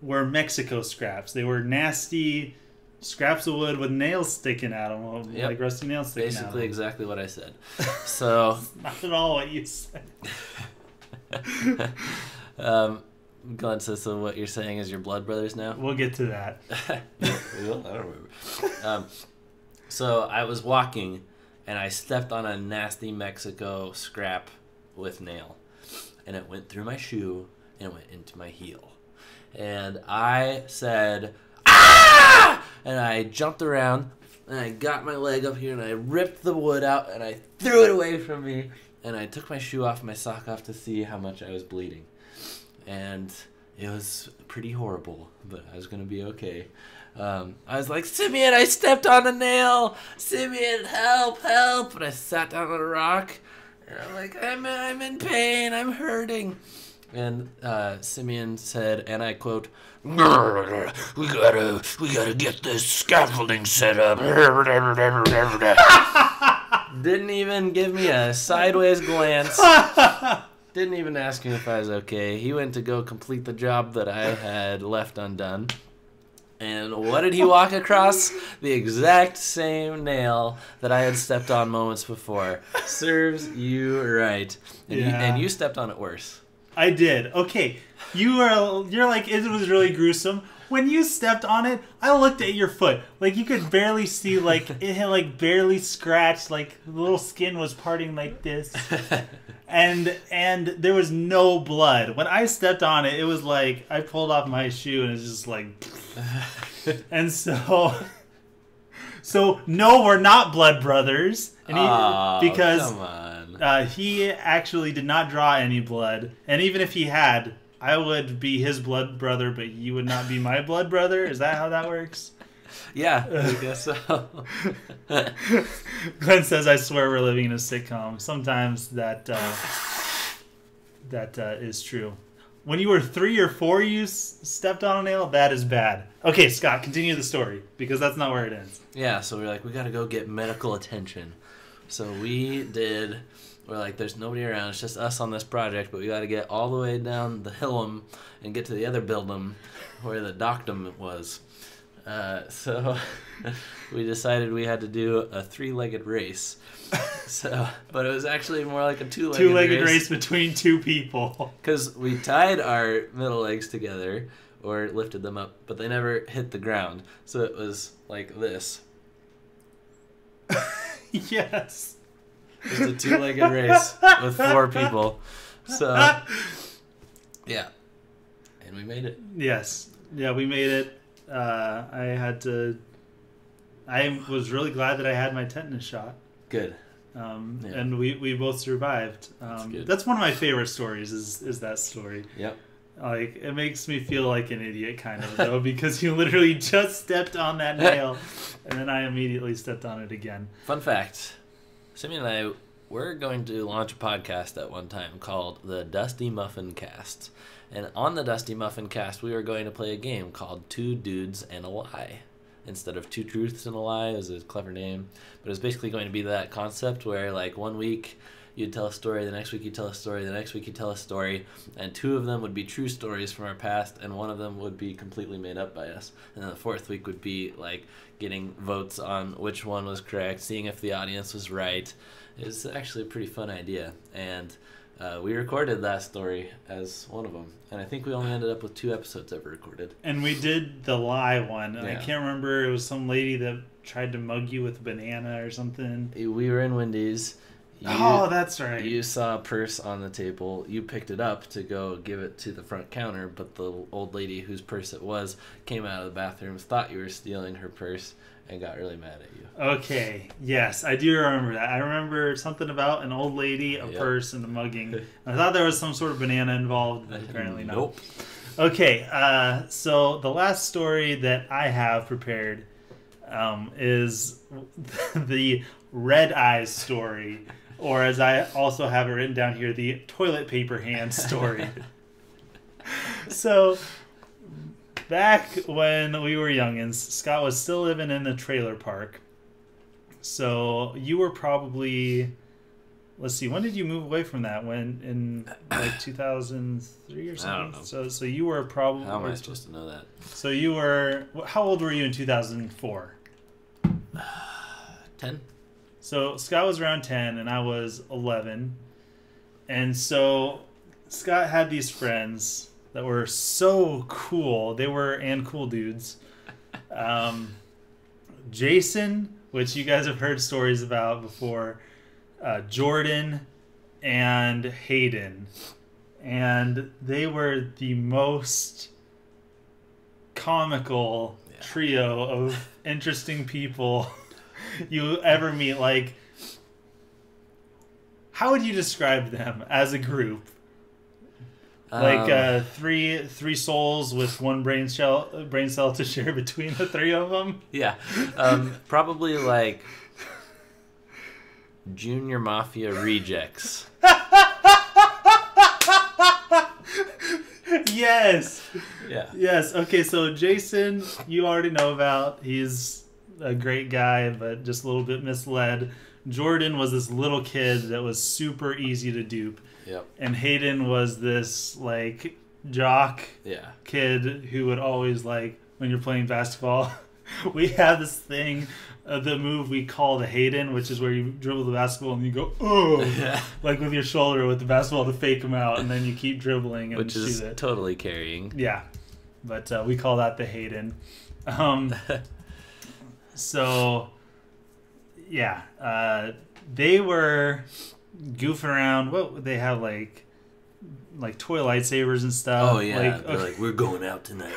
were Mexico scraps. They were nasty scraps of wood with nails sticking out of them, like rusty nails sticking out of them. Basically exactly what I said. So not at all what you said. Glenn says, so what you're saying is your blood brothers now? We'll get to that. We will? I don't remember. So I was walking, and I stepped on a nasty Mexico scrap with nail. And it went through my shoe, and it went into my heel. And I said, ah! And I jumped around, and I got my leg up here, and I ripped the wood out, and I threw it away from me. And I took my shoe off, my sock off to see how much I was bleeding. And it was pretty horrible, but I was going to be okay. I was like, Simeon, I stepped on a nail. Simeon, help, help. And I sat down on a rock, and I'm like, I'm in pain. I'm hurting. And Simeon said, and I quote, we gotta get this scaffolding set up. Didn't even give me a sideways glance. Didn't even ask me if I was okay. He went to go complete the job that I had left undone. And what did he walk across? The exact same nail that I had stepped on moments before. Serves you right. And you stepped on it worse. I did. Okay. You're like, it was really gruesome. When you stepped on it, I looked at your foot. Like, you could barely see, like, it had, like, barely scratched. Like, the little skin was parting like this. And there was no blood. When I stepped on it, it was like, I pulled off my shoe and it's just like... And so no, we're not blood brothers. And because come on. he actually did not draw any blood. And even if he had... I would be his blood brother, but you would not be my blood brother? Is that how that works? Yeah, I guess so. Glenn says, I swear we're living in a sitcom. Sometimes that is true. When you were 3 or 4, you stepped on a nail? That is bad. Okay, Scott, continue the story, because that's not where it ends. Yeah, so we're like, we got to go get medical attention. So we're like, there's nobody around. It's just us on this project, but we got to get all the way down the hillum and get to the other building where the doctum was. So we decided we had to do a 3-legged race. But it was actually more like a 2-legged race between 2 people. Because we tied our middle legs together or lifted them up, but they never hit the ground. So it was like this. Yes. It's a 2-legged race with 4 people. So, yeah. And we made it. Yes. Yeah, we made it. I was really glad that I had my tetanus shot. Good. And we both survived. That's that's one of my favorite stories is that story. Yep. Like, it makes me feel like an idiot kind of, though, because you literally just stepped on that nail, and then I immediately stepped on it again. Fun fact. Simeon and I were going to launch a podcast at one time called the Dusty Muffin Cast. And on the Dusty Muffin Cast, we were going to play a game called 2 Dudes and a Lie. Instead of 2 Truths and a Lie, it was a clever name. But it was basically going to be that concept where, like, one week you'd tell a story, the next week you'd tell a story, the next week you'd tell a story, and 2 of them would be true stories from our past, and 1 of them would be completely made up by us. And then the 4th week would be like getting votes on which one was correct, seeing if the audience was right. It was actually a pretty fun idea, and we recorded that story as one of them, and I think we only ended up with 2 episodes ever recorded. And we did the lie one, and Yeah. I can't remember, it was some lady that tried to mug you with a banana or something. We were in Wendy's. That's right. You saw a purse on the table. You picked it up to go give it to the front counter, but the old lady whose purse it was came out of the bathroom, thought you were stealing her purse, and got really mad at you. Okay, yes, I do remember that. I remember something about an old lady, a purse, and the mugging. I thought there was some sort of banana involved, but apparently not. Nope. Okay, so the last story that I have prepared is the Red Eyes story, or as I also have it written down here, the toilet paper hand story. So, back when we were youngins, Scott was still living in the trailer park. So, you were probably... Let's see, when did you move away from that? When, in like 2003 or something? I don't know. So you were probably... How am I supposed to know that? So you were... How old were you in 2004? 10? So Scott was around 10 and I was 11. And so Scott had these friends that were so cool. They were and cool dudes. Jason, which you guys have heard stories about before. Jordan and Hayden. And they were the most comical trio of interesting people you ever meet. Like, how would you describe them as a group? Like three souls with one brain cell to share between the 3 of them. Yeah, probably like Junior Mafia rejects. Yes. Yeah. Yes. Okay, so Jason, you already know about. He's a great guy, but just a little bit misled. Jordan was this little kid that was super easy to dupe. Yep. And Hayden was this, like, jock kid who would always, like, when you're playing basketball, we have this thing, the move we call the Hayden, which is where you dribble the basketball and you go, oh, like with your shoulder with the basketball to fake them out, and then you keep dribbling and which shoot is it. totally carrying. Yeah, but we call that the Hayden. So, yeah, they were goofing around. What would they have, like toy lightsabers and stuff? Oh yeah, like, they're like, we're going out tonight.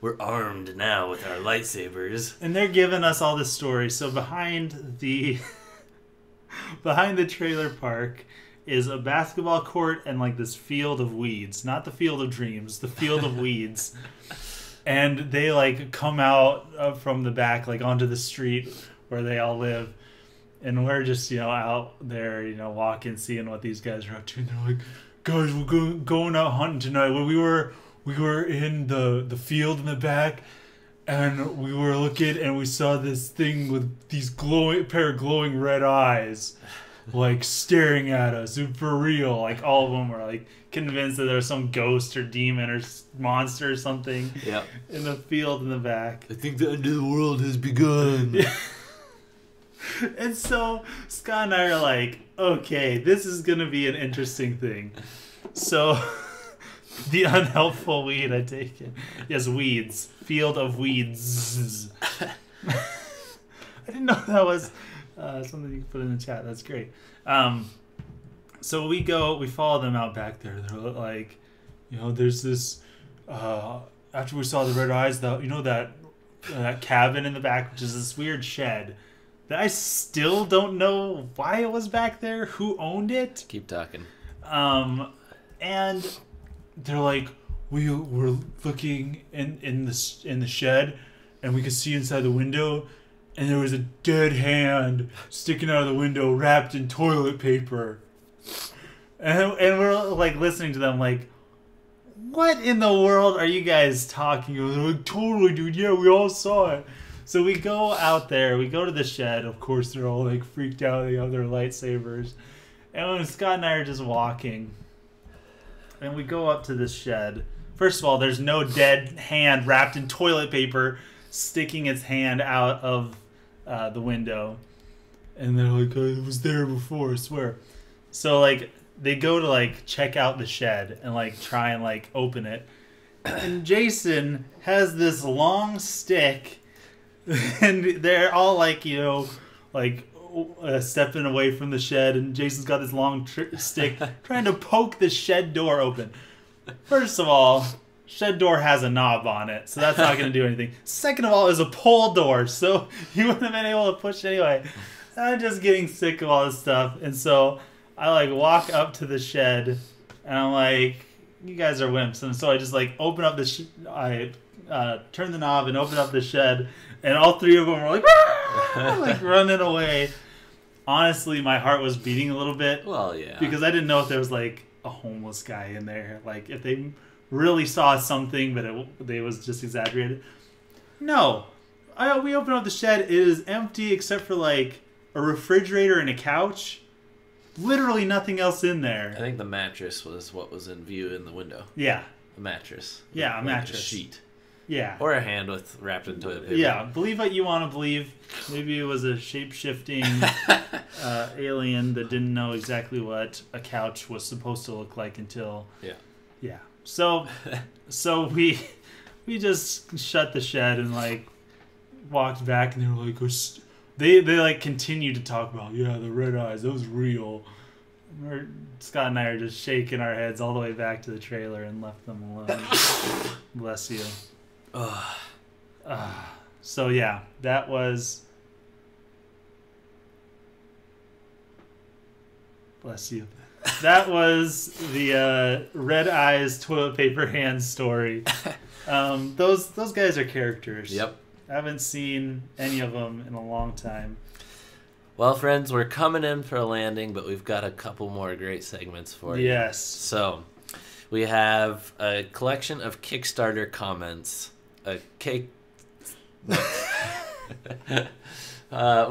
We're armed now with our lightsabers. And they're giving us all this story. So behind the trailer park is a basketball court and like this field of weeds. Not the field of dreams, the field of weeds. And they like come out from the back, like onto the street where they all live. And we're just, out there, walking, seeing what these guys are up to. And they're like, guys, we're going out hunting tonight. Well, we were in the field in the back, and we were looking, and we saw this thing with these pair of glowing red eyes, like staring at us. And for real, like all of them were like convinced that there was some ghost or demon or monster or something in the field in the back. I think the end of the world has begun. Yeah. And so Scott and I are like, okay, this is going to be an interesting thing. So the unhelpful weed, I take it. Yes, weeds. Field of weeds. I didn't know that was something you could put in the chat. That's great. So we follow them out back there. They're like, there's this, after we saw the red eyes, that cabin in the back, which is this weird shed that I still don't know why it was back there, who owned it. Keep talking. And they're like, we were looking in the shed, and we could see inside the window, and there was a dead hand sticking out of the window wrapped in toilet paper. And we're like listening to them like, what in the world are you guys talking about? They're like, totally, dude. Yeah, we all saw it. So we go out there. We go to the shed. Of course, they're all like freaked out. They have their lightsabers. And when Scott and I are just walking, and we go up to this shed. First of all, there's no dead hand wrapped in toilet paper sticking its hand out of the window. And they're like, it was there before, I swear. So, like, they go to, like, check out the shed and, like, try and, like, open it. And Jason has this long stick. And they're all, like, you know, like, stepping away from the shed. And Jason's got this long stick trying to poke the shed door open. First of all, shed door has a knob on it, so that's not going to do anything. Second of all, it's a pull door, so you wouldn't have been able to push it anyway. I'm just getting sick of all this stuff, and so I like walk up to the shed, and I'm like, "You guys are wimps." And so I just like open up the, I turn the knob and open up the shed, and all three of them are like, like running away. Honestly, my heart was beating a little bit. Well, yeah, because I didn't know if there was like a homeless guy in there, like if they really saw something, but it was just exaggerated. No, we open up the shed. It is empty except for like a refrigerator and a couch. Literally nothing else in there. I think the mattress was what was in view in the window. Yeah. A mattress. Yeah, a like mattress. A sheet. Yeah. Or a hand with wrapped in toilet paper. Yeah, believe what you want to believe. Maybe it was a shape-shifting alien that didn't know exactly what a couch was supposed to look like until... Yeah. So we just shut the shed and like walked back, and they were like, they like continued to talk about, yeah, the red eyes, that was real. Scott and I are just shaking our heads all the way back to the trailer and left them alone. Bless you. So yeah, that was. Bless you. That was the red eyes toilet paper hand story. Those guys are characters. Yep. I haven't seen any of them in a long time. Well, friends, we're coming in for a landing, but we've got a couple more great segments for you. Yes. So, we have a collection of Kickstarter comments. We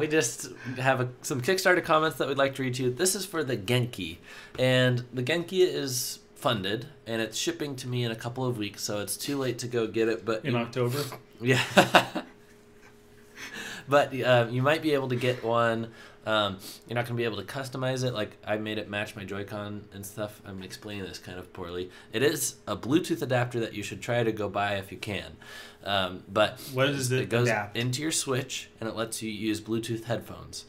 just have some Kickstarter comments that we'd like to read to you. This is for the Genki. And the Genki is funded, and it's shipping to me in a couple of weeks, so it's too late to go get it. But in October? Yeah. But you might be able to get one. You're not going to be able to customize it. Like, I made it match my Joy-Con and stuff. I'm explaining this kind of poorly. It is a Bluetooth adapter that you should try to go buy if you can. But what is it? It goes into your Switch, and it lets you use Bluetooth headphones,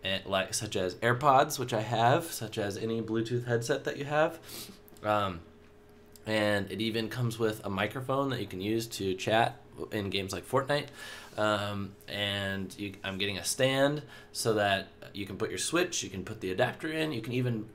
and such as AirPods, which I have, such as any Bluetooth headset that you have. And it even comes with a microphone that you can use to chat in games like Fortnite. And I'm getting a stand so that you can put your Switch, you can put the adapter in, you can even,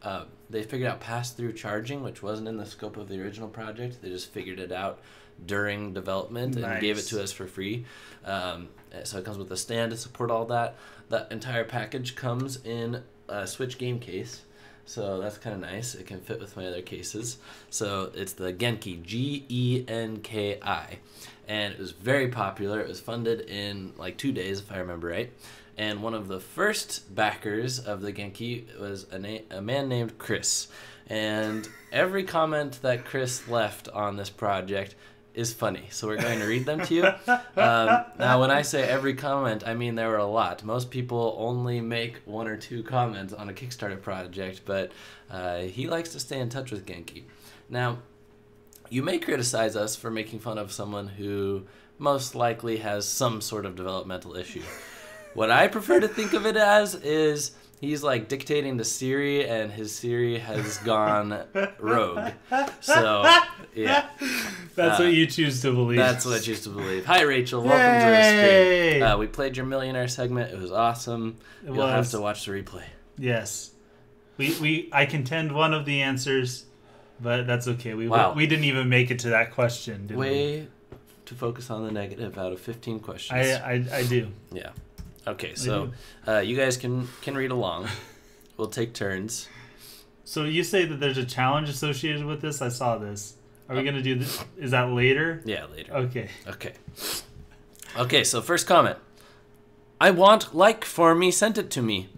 they figured out pass-through charging, which wasn't in the scope of the original project. They just figured it out during development and gave it to us for free. So it comes with a stand to support all that. That entire package comes in a Switch game case. So that's kind of nice. It can fit with my other cases. So it's the Genki, Genki. And it was very popular. It was funded in like 2 days, if I remember right. And one of the first backers of the Genki was a man named Chris. And every comment that Chris left on this project is funny. So we're going to read them to you. Now, when I say every comment, I mean there were a lot. Most people only make 1 or 2 comments on a Kickstarter project, but he likes to stay in touch with Genki. Now, you may criticize us for making fun of someone who most likely has some sort of developmental issue. What I prefer to think of it as is he's like dictating to Siri, and his Siri has gone rogue. So, yeah. That's what you choose to believe. That's what I choose to believe. Hi, Rachel. Welcome to the stream. We played your Millionaire segment. It was awesome. You'll have to watch the replay. Yes. I contend one of the answers, but that's okay. We didn't even make it to that question, did we? To focus on the negative out of 15 questions. I do. Yeah. Okay, so you guys can read along. We'll take turns. So you say that there's a challenge associated with this? I saw this. Are we going to do this? Is that later? Yeah, later. Okay, so first comment. I want like for me, sent it to me.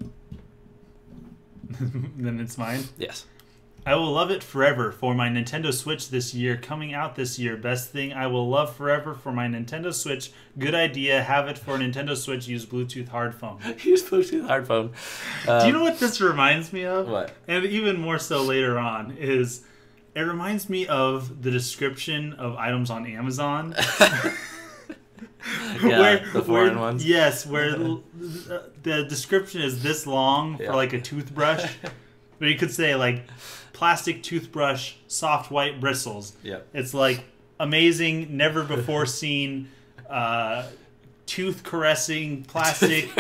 Then it's mine. Yes. I will love it forever for my Nintendo Switch this year, coming out this year. Best thing I will love forever for my Nintendo Switch. Good idea. Have it for Nintendo Switch. Use Bluetooth hard phone. Use Bluetooth hard phone. Do you know what this reminds me of? What? And even more so later on is it reminds me of the description of items on Amazon. Yeah, the foreign ones. Yes, where the description is this long for like a toothbrush. But you could say like plastic toothbrush, soft white bristles. Yep. It's like amazing, never before seen, tooth caressing plastic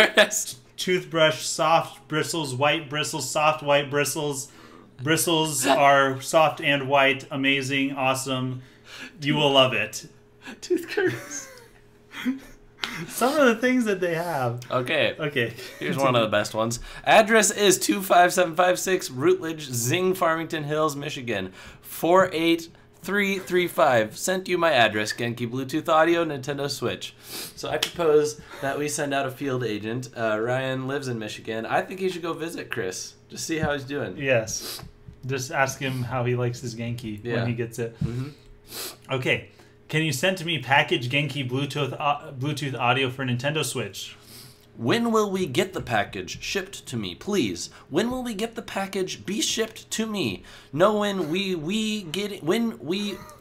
toothbrush, soft bristles, white bristles, soft white bristles. Bristles are soft and white, amazing, awesome. You will love it. Tooth caress. Some of the things that they have. Okay. Here's one of the best ones. Address is 25756 Routledge, Zing, Farmington Hills, Michigan. 48335. Sent you my address. Genki Bluetooth audio, Nintendo Switch. So I propose that we send out a field agent. Ryan lives in Michigan. I think he should go visit Chris. Just see how he's doing. Yes. Just ask him how he likes his Genki when he gets it. Mm-hmm. Okay. Can you send to me package Genki Bluetooth audio for Nintendo Switch? When will we get the package shipped to me, please? When will we get the package be shipped to me? No, when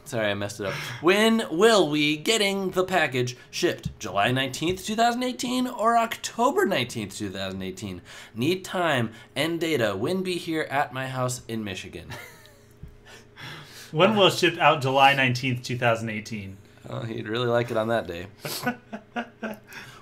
sorry, I messed it up. When will we getting the package shipped? July 19th, 2018 or October 19th, 2018? Need time and data. When be here at my house in Michigan? When will it ship out? July 19th, 2018. Oh, he'd really like it on that day.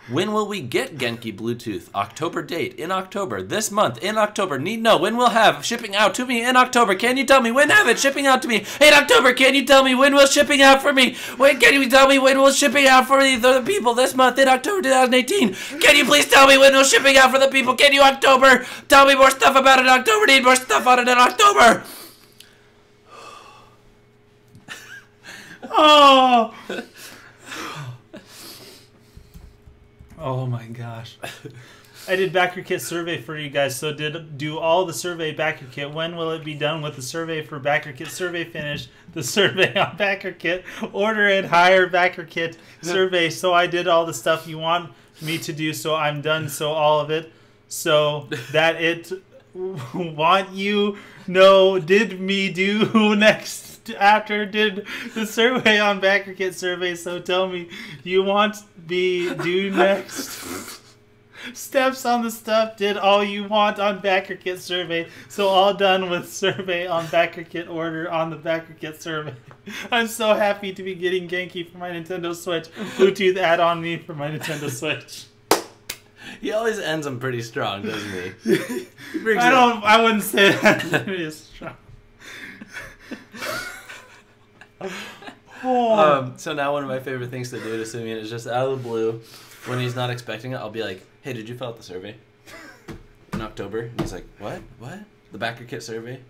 When will we get Genki Bluetooth? October date. In October. This month. In October. Need know. When will have shipping out to me in October? Can you tell me when have it shipping out to me in October? Can you tell me when will shipping out for me? Can you tell me when will shipping out for the people this month in October 2018? Can you please tell me when will shipping out for the people? Can you October? Tell me more stuff about it in October. Need more stuff on it in October. Oh! Oh my gosh. I did Backer Kit survey for you guys, so do all the survey Backer Kit. When will it be done with the survey for Backer Kit survey finished? The survey on Backer Kit. Order and hire Backer Kit survey. So I did all the stuff you want me to do, so I'm done, so all of it. So that it want you know did me do next after did the survey on Backer Kit survey, so tell me you want me do next steps on the stuff did all you want on Backer Kit survey, so all done with survey on Backer Kit order on the Backer Kit survey. I'm so happy to be getting Genki for my Nintendo Switch. Bluetooth add-on me for my Nintendo Switch. He always ends them pretty strong, doesn't he? I wouldn't say that pretty strong. So now one of my favorite things to do to Simeon is just out of the blue, when he's not expecting it, I'll be like, hey, did you fill out the survey in October? And he's like, what? The Backer Kit survey?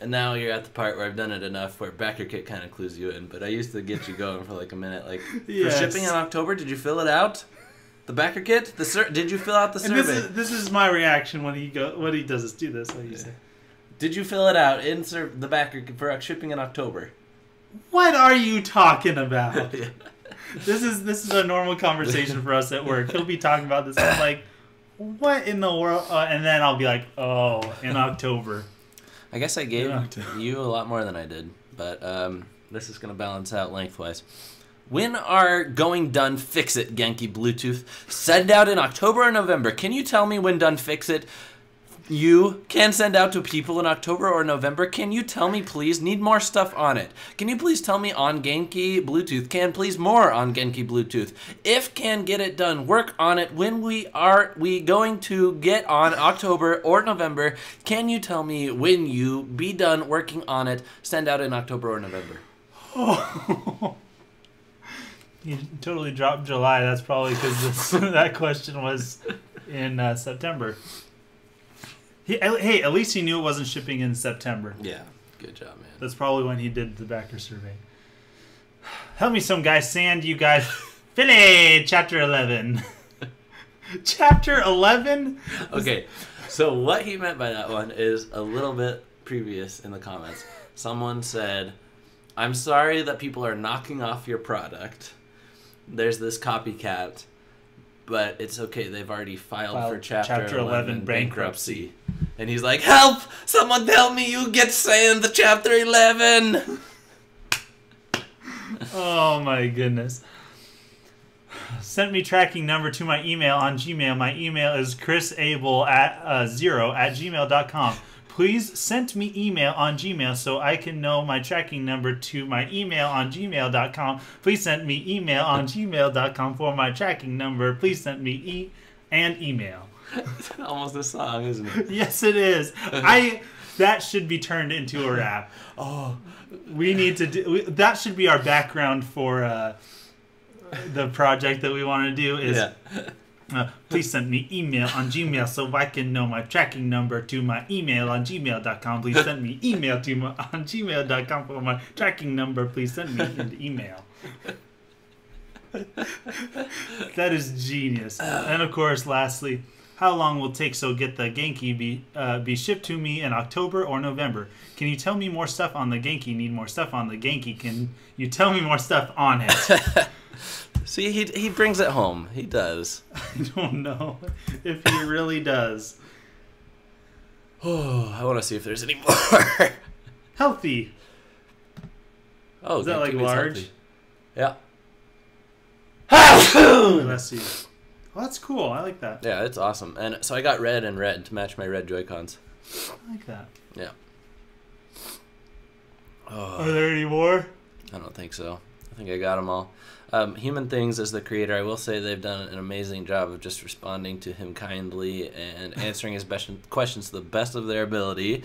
And now you're at the part where I've done it enough where Backer Kit kind of clues you in, but I used to get you going for like a minute. Like, for shipping in October, did you fill it out? The Backer Kit? Did you fill out the survey? This is my reaction when he does this. Do this. What do you say? Did you fill it out in the Backer for shipping in October? What are you talking about? This is a normal conversation for us at work. He'll be talking about this. I'm like, what in the world? And then I'll be like, oh, in October. I guess I gave you a lot more than I did, but this is going to balance out lengthwise. When are going done fix it Genki Bluetooth? Send out in October or November. Can you tell me when done fix it you can send out to people in October or November? Can you tell me, please? Need more stuff on it. Can you please tell me on Genki Bluetooth? Can please more on Genki Bluetooth? If can get it done, work on it. When we going to get on October or November? Can you tell me when you be done working on it? Send out in October or November. Oh. You totally dropped July. That's probably because that question was in September. Hey, at least he knew it wasn't shipping in September. Yeah, good job, man. That's probably when he did the Backer survey. Help me some guys, sand you guys. Finish! Chapter 11. Chapter 11? Okay. So what he meant by that one is a little bit previous in the comments. Someone said, I'm sorry that people are knocking off your product. There's this copycat, but it's okay. They've already filed for Chapter 11 bankruptcy. And he's like, help! Someone tell me you get sent to Chapter 11! Oh my goodness. Sent me tracking number to my email on Gmail. My email is chrisable0@gmail.com. Please send me email on Gmail so I can know my tracking number to my email on gmail.com. Please send me email on gmail.com for my tracking number. Please send me email. It's almost a song, isn't it? Yes, it is. That should be turned into a rap. Oh, we need to do that. Should be our background for the project that we want to do. Is please send me email on Gmail so I can know my tracking number to my email on gmail.com. Please send me email to on gmail.com for my tracking number. Please send me an email. That is genius. And of course, lastly, how long will it take so get the Genki be shipped to me in October or November? Can you tell me more stuff on the Genki? Need more stuff on the Genki? Can you tell me more stuff on it? See, he brings it home. He does. I don't know if he really does. Oh, I want to see if there's any more. Healthy. Oh, is that like large? Yeah. Let's see. Well, that's cool. I like that. Yeah, it's awesome. And so I got red and red to match my red Joy-Cons. I like that. Yeah. Oh. Are there any more? I don't think so. I think I got them all. Human Things, as the creator, I will say they've done an amazing job of just responding to him kindly and answering his best questions to the best of their ability.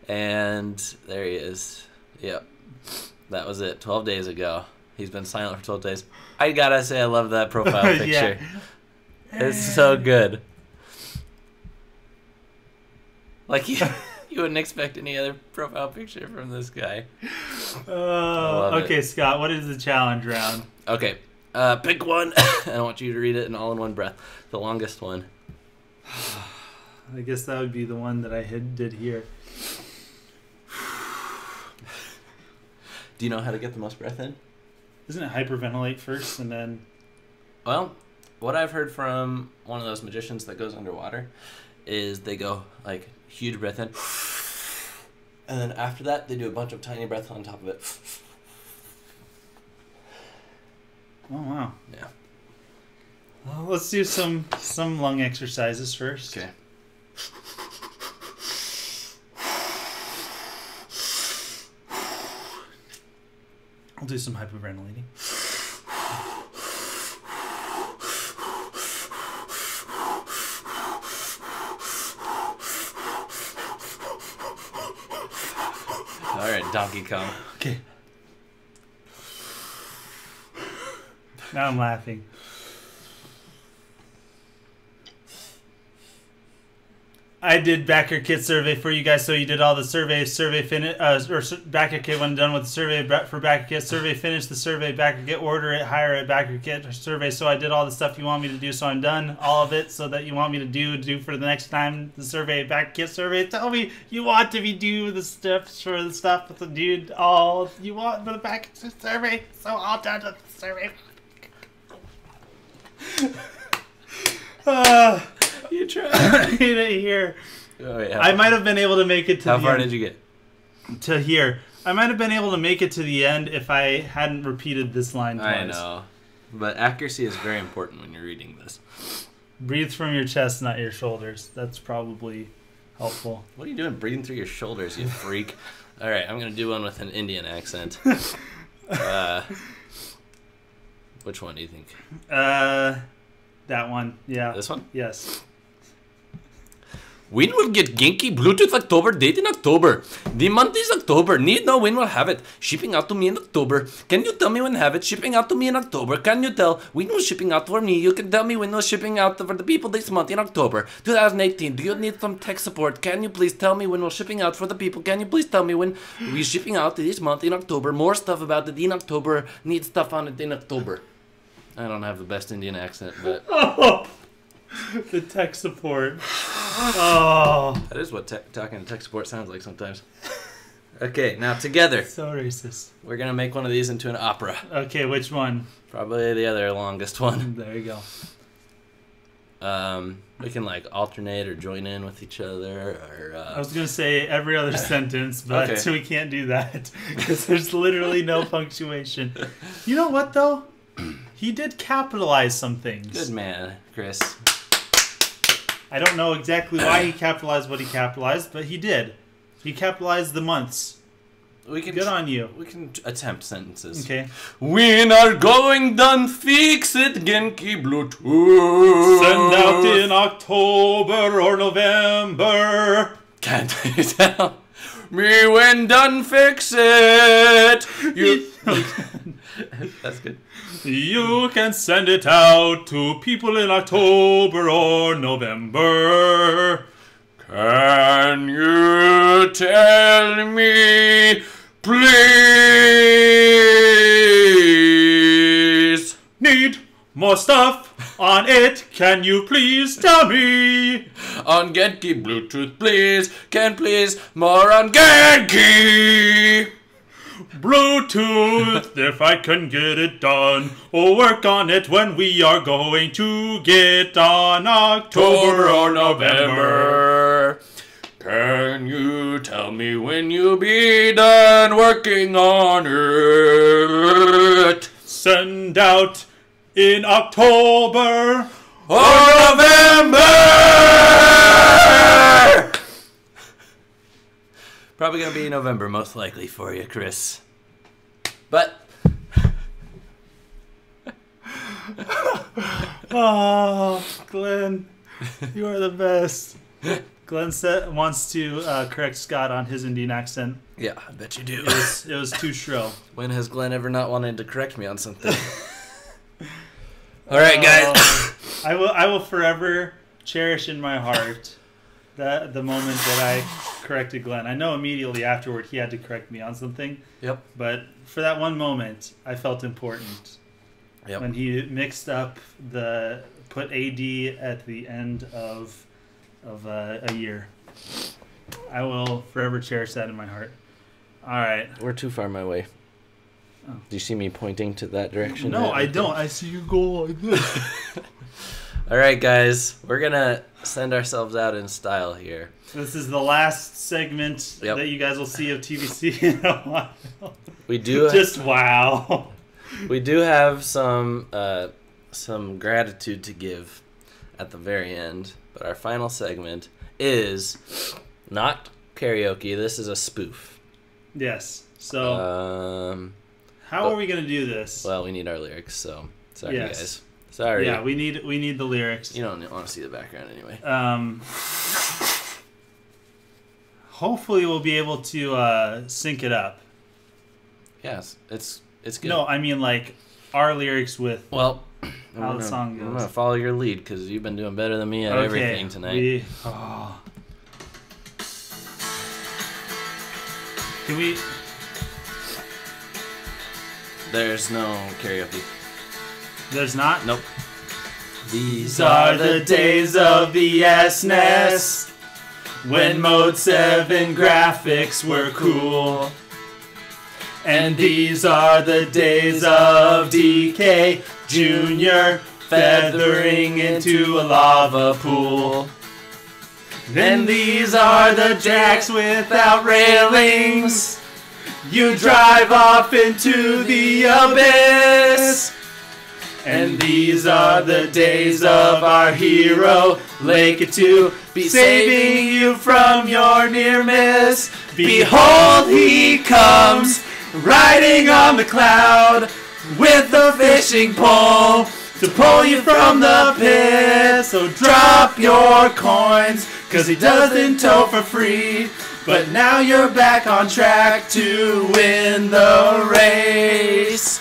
And there he is. Yep. That was it. 12 days ago. He's been silent for 12 days. I gotta say, I love that profile picture. Yeah. It's so good. Like, you wouldn't expect any other profile picture from this guy. Okay, Scott, what is the challenge round? Okay, pick one, and I want you to read it in all in one breath. The longest one. I guess that would be the one that I did here. Do you know how to get the most breath in? Isn't it hyperventilate first and then... Well, what I've heard from one of those magicians that goes underwater is they go, like, huge breath in, and then after that, they do a bunch of tiny breaths on top of it. Oh, wow. Yeah. Well, let's do some lung exercises first. Okay. I'll do some hyperventilating. All right, Donkey Kong. Okay. Now I'm laughing. I did Backer Kit survey for you guys, so you did all the survey finish, or Backer Kit when done with the survey for Backer Kit, survey finished the survey, Backer Kit, order it, hire it, Backer Kit survey, so I did all the stuff you want me to do, so I'm done, all of it, so that you want me to do for the next time, the survey, Backer Kit survey, tell me you want to be do the steps for the stuff with the dude, all you want for the Backer Kit survey, so all done with the survey. You tried. Here. Oh, yeah. I might have been able to make it to How the far end. did you get? To here. I might have been able to make it to the end if I hadn't repeated this line twice. I know. But accuracy is very important when you're reading this. Breathe from your chest, not your shoulders. That's probably helpful. What are you doing breathing through your shoulders, you freak? All right, I'm going to do one with an Indian accent. Which one do you think? That one. Yeah. This one? Yes. When will get Genki Bluetooth October date in October? The month is October. Need know when we'll have it. Shipping out to me in October. Can you tell me when have it? Shipping out to me in October. Can you tell when was shipping out for me? You can tell me when was shipping out for the people this month in October 2018. Do you need some tech support? Can you please tell me when was shipping out for the people? Can you please tell me when we shipping out this month in October? More stuff about it in October. Need stuff on it in October. I don't have the best Indian accent, but... Oh, the tech support. Oh. That is what talking to tech support sounds like sometimes. Okay, now together. So racist. We're going to make one of these into an opera. Okay, which one? Probably the other longest one. There you go. We can like alternate or join in with each other. Or I was going to say every other sentence, but Okay. we can't do that because there's literally no punctuation. You know what, though? He did capitalize some things. Good man, Chris. I don't know exactly why he capitalized what he capitalized, but he did. He capitalized the months. We can Good on you. We can attempt sentences. Okay. When are going done fix it Genki Bluetooth? Send out in October or November. Can't you tell me when done fix it? You. That's good. You can send it out to people in October or November. Can you tell me, please? Need more stuff on it. Can you please tell me? On Genki Bluetooth, please. Can please more on Genki. Bluetooth, if I can get it done. We'll work on it when we are going to get on October or November. Can you tell me when you be done working on it? Send out in October Or November! Probably gonna be November, most likely for you, Chris. But Oh, Glenn, you are the best. Glenn wants to correct Scott on his Indian accent. yeah, I bet you do. It was too shrill. When has Glenn ever not wanted to correct me on something? All right, guys. I will forever cherish in my heart the moment that I corrected Glenn. I know immediately afterward he had to correct me on something. Yep. But for that one moment, I felt important. Yep. When he mixed up put AD at the end of a year. I will forever cherish that in my heart. All right. We're too far my way. Oh. Do you see me pointing to that direction? No, I don't. I see you go like this. All right, guys. We're going to send ourselves out in style here. This is the last segment Yep. that you guys will see of TVC in a while. We do Just wow. we do have some gratitude to give at the very end, but our final segment is not karaoke. This is a spoof. Yes. So how are we gonna do this? Well, we need our lyrics, so sorry, Yes. guys. Sorry. Yeah, we need the lyrics. You don't want to see the background anyway. Hopefully we'll be able to sync it up. Yes, it's good. No, I mean like our lyrics with Well, how the song I'm goes. gonna follow your lead because you've been doing better than me at everything tonight. Can we? There's no karaoke. There's not. Nope. These are the days of the SNES, when Mode 7 graphics were cool. And these are the days of DK Jr. feathering into a lava pool. Then these are the jacks without railings. You drive off into the abyss. And these are the days of our hero, Lake to be saving you from your near miss. Behold, he comes, riding on the cloud, with a fishing pole, to pull you from the pit. So drop your coins, 'cause he doesn't tow for free. But now you're back on track to win the race.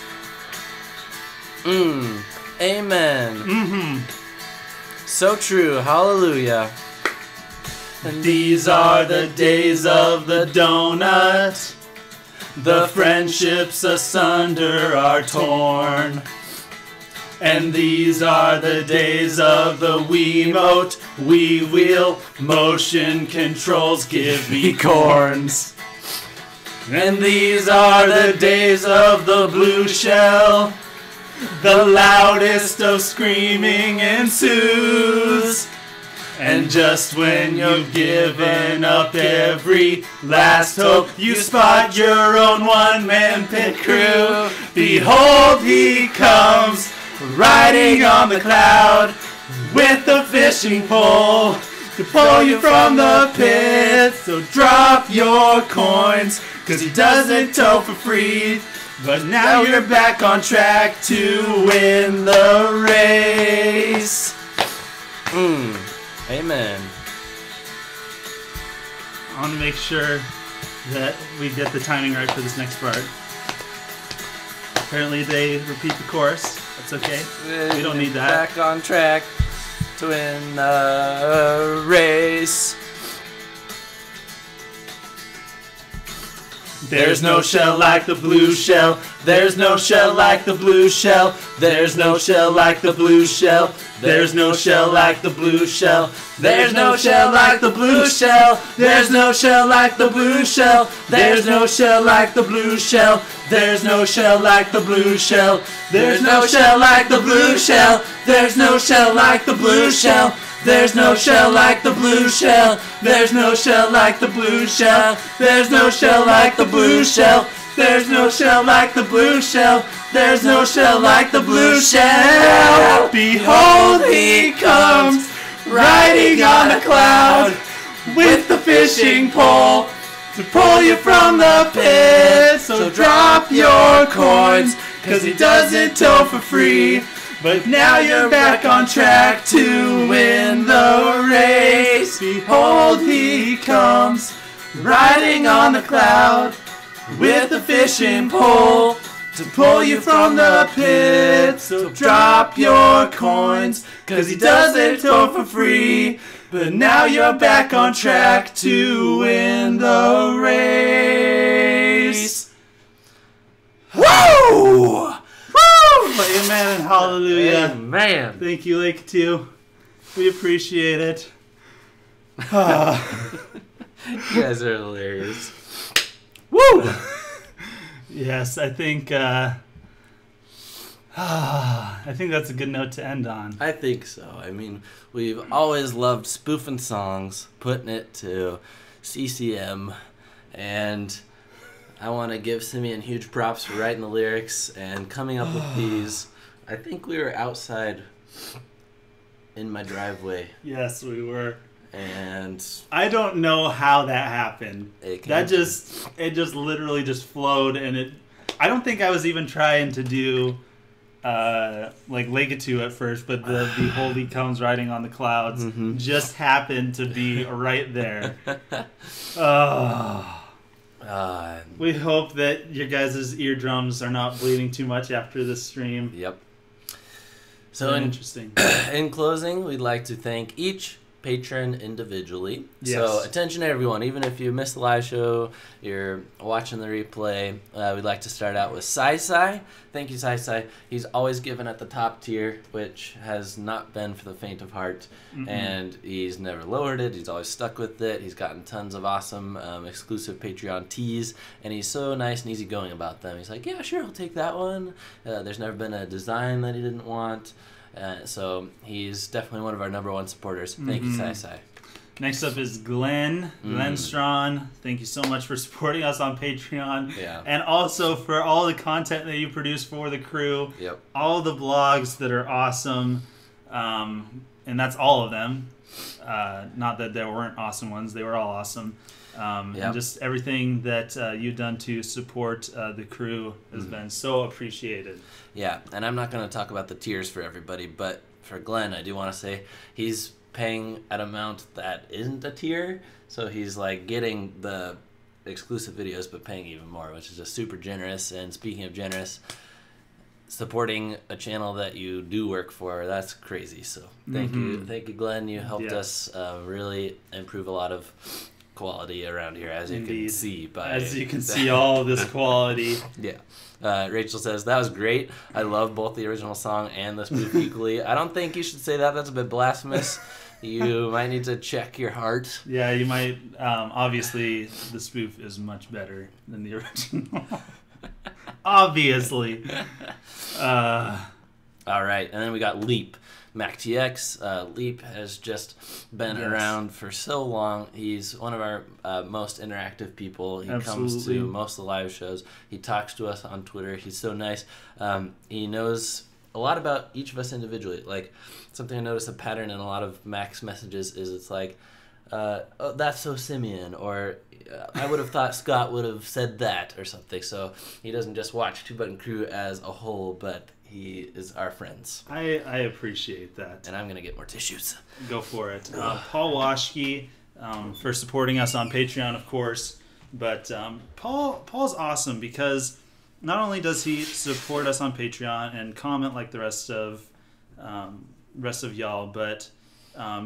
Amen. Mm-hmm. So true. Hallelujah. And these are the days of the donut. The friendships asunder are torn. And these are the days of the Wiimote. We wheel motion controls, give me corns. And these are the days of the blue shell. The loudest of screaming ensues. And just when you've given up every last hope, you spot your own one-man pit crew. Behold, he comes, riding on the cloud, with a fishing pole to pull you from the pit. So drop your coins, 'cause he doesn't tow for free. But now you're back on track to win the race. Amen. I want to make sure that we get the timing right for this next part. Apparently they repeat the chorus. That's okay. We don't need that. Back on track to win the race. There's no shell like the blue shell. There's no shell like the blue shell. There's no shell like the blue shell. There's no shell like the blue shell. There's no shell like the blue shell. There's no shell like the blue shell. There's no shell like the blue shell. There's no shell like the blue shell. There's no shell like the blue shell. There's no shell like the blue shell. There's no shell like the blue shell. There's no shell like the blue shell. There's no shell like the blue shell. There's no shell like the blue shell. There's no shell like the blue shell. Behold, he comes, riding on a cloud, with the fishing pole to pull you from the pit. So drop your coins, 'cause he doesn't tow for free. But now you're back on track to win the race. Behold, he comes, riding on the cloud, with a fishing pole to pull you from the pit. So drop your coins, 'cause he does it all for free. But now you're back on track to win the race. Woo! Amen and hallelujah. Amen. Thank you, Lake 2. We appreciate it. You guys are hilarious. Woo! Yes, I think that's a good note to end on. I think so. I mean, we've always loved spoofing songs, putting it to CCM, and I want to give Simeon huge props for writing the lyrics and coming up with these. I think we were outside in my driveway. Yes, we were. And I don't know how that happened. it just literally just flowed, and I don't think I was even trying to do like Legato at first, but the Behold He Comes riding on the clouds just happened to be right there. We hope that your guys' eardrums are not bleeding too much after this stream. Yep. So interesting. In closing, we'd like to thank each patron individually. Yes. So attention everyone, even if you missed the live show, you're watching the replay, we'd like to start out with Sai. Thank you, Sai. He's always given at the top tier, which has not been for the faint of heart. And he's never lowered it. He's always stuck with it. He's gotten tons of awesome exclusive Patreon teas, and he's so nice and easygoing about them. He's like, yeah, sure, I'll take that one. There's never been a design that he didn't want. So he's definitely one of our #1 supporters. Thank you, Sai. Next up is Glenn Strawn. Thank you so much for supporting us on Patreon. Yeah. And also for all the content that you produce for the crew. Yep. All the blogs that are awesome. And that's all of them. Not that there weren't awesome ones. They were all awesome. And just everything that you've done to support the crew has been so appreciated. Yeah, and I'm not going to talk about the tiers for everybody, but for Glenn, I do want to say he's paying an amount that isn't a tier, so he's like getting the exclusive videos but paying even more, which is just super generous. And speaking of generous, supporting a channel that you do work for, that's crazy. So thank you, Glenn. You helped us really improve a lot of quality around here, as you Indeed. can see. As you can see, all of this quality. Yeah. Rachel says, that was great. I love both the original song and the spoof equally. I don't think you should say that. That's a bit blasphemous. You might need to check your heart. Yeah, you might. Obviously, the spoof is much better than the original. Obviously. All right, and then we got Leap. MacTX. Leap has just been around for so long. He's one of our most interactive people. He comes to most of the live shows. He talks to us on Twitter. He's so nice. He knows a lot about each of us individually. Like, something I noticed a pattern in a lot of Mac's messages is it's like, oh, that's so Simeon, or I would have thought Scott would have said that, or something. So he doesn't just watch Two Button Crew as a whole, but he is our friends. I appreciate that. And I'm going to get more tissues. Go for it. Paul Washke, for supporting us on Patreon, of course. But Paul's awesome because not only does he support us on Patreon and comment like the rest of y'all, but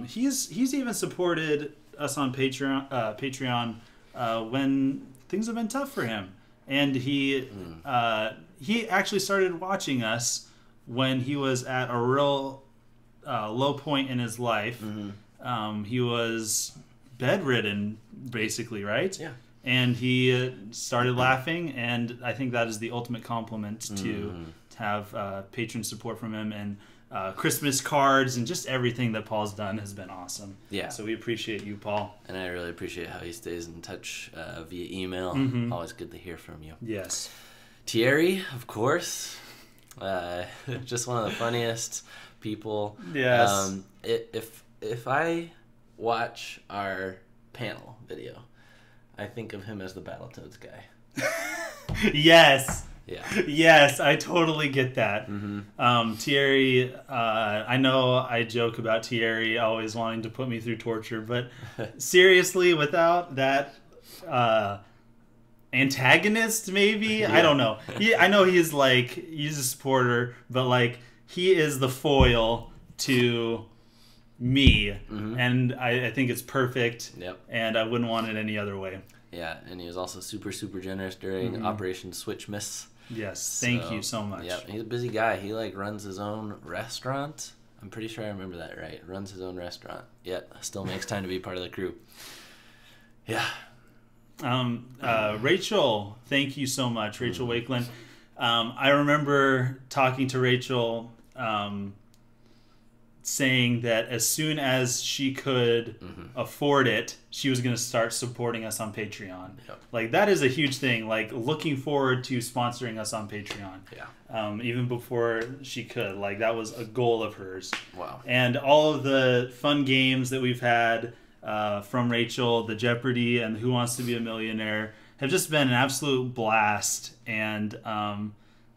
he's even supported us on Patreon when things have been tough for him. And he actually started watching us when he was at a real low point in his life. Mm-hmm. He was bedridden, basically, right? Yeah. And he started laughing, and I think that is the ultimate compliment to have patron support from him. And Christmas cards and just everything that Paul's done has been awesome. Yeah. So we appreciate you, Paul. And I really appreciate how he stays in touch via email. Always good to hear from you. Yes. Thierry, of course. Just one of the funniest people. Yes. If I watch our panel video, I think of him as the Battletoads guy. Yes. Yeah. Yes, I totally get that. Mm-hmm. Thierry, I know I joke about Thierry always wanting to put me through torture, but seriously, without that antagonist, maybe? Yeah. I don't know. I know he's a supporter, but like he is the foil to me, and I think it's perfect. Yep. And I wouldn't want it any other way. Yeah, and he was also super, super generous during Operation Switch Miss. Yes, thank you so much. Yeah, he's a busy guy. He runs his own restaurant. I'm pretty sure I remember that right. Runs his own restaurant. Yet still makes time to be part of the crew. Yeah. Rachel, thank you so much, Rachel Wakeland. I remember talking to Rachel, saying that as soon as she could afford it, she was going to start supporting us on Patreon. Yep. Like, that is a huge thing. Like, looking forward to sponsoring us on Patreon. Yeah. Even before she could. Like, that was a goal of hers. Wow. And all of the fun games that we've had from Rachel, the Jeopardy and Who Wants to Be a Millionaire, have just been an absolute blast. And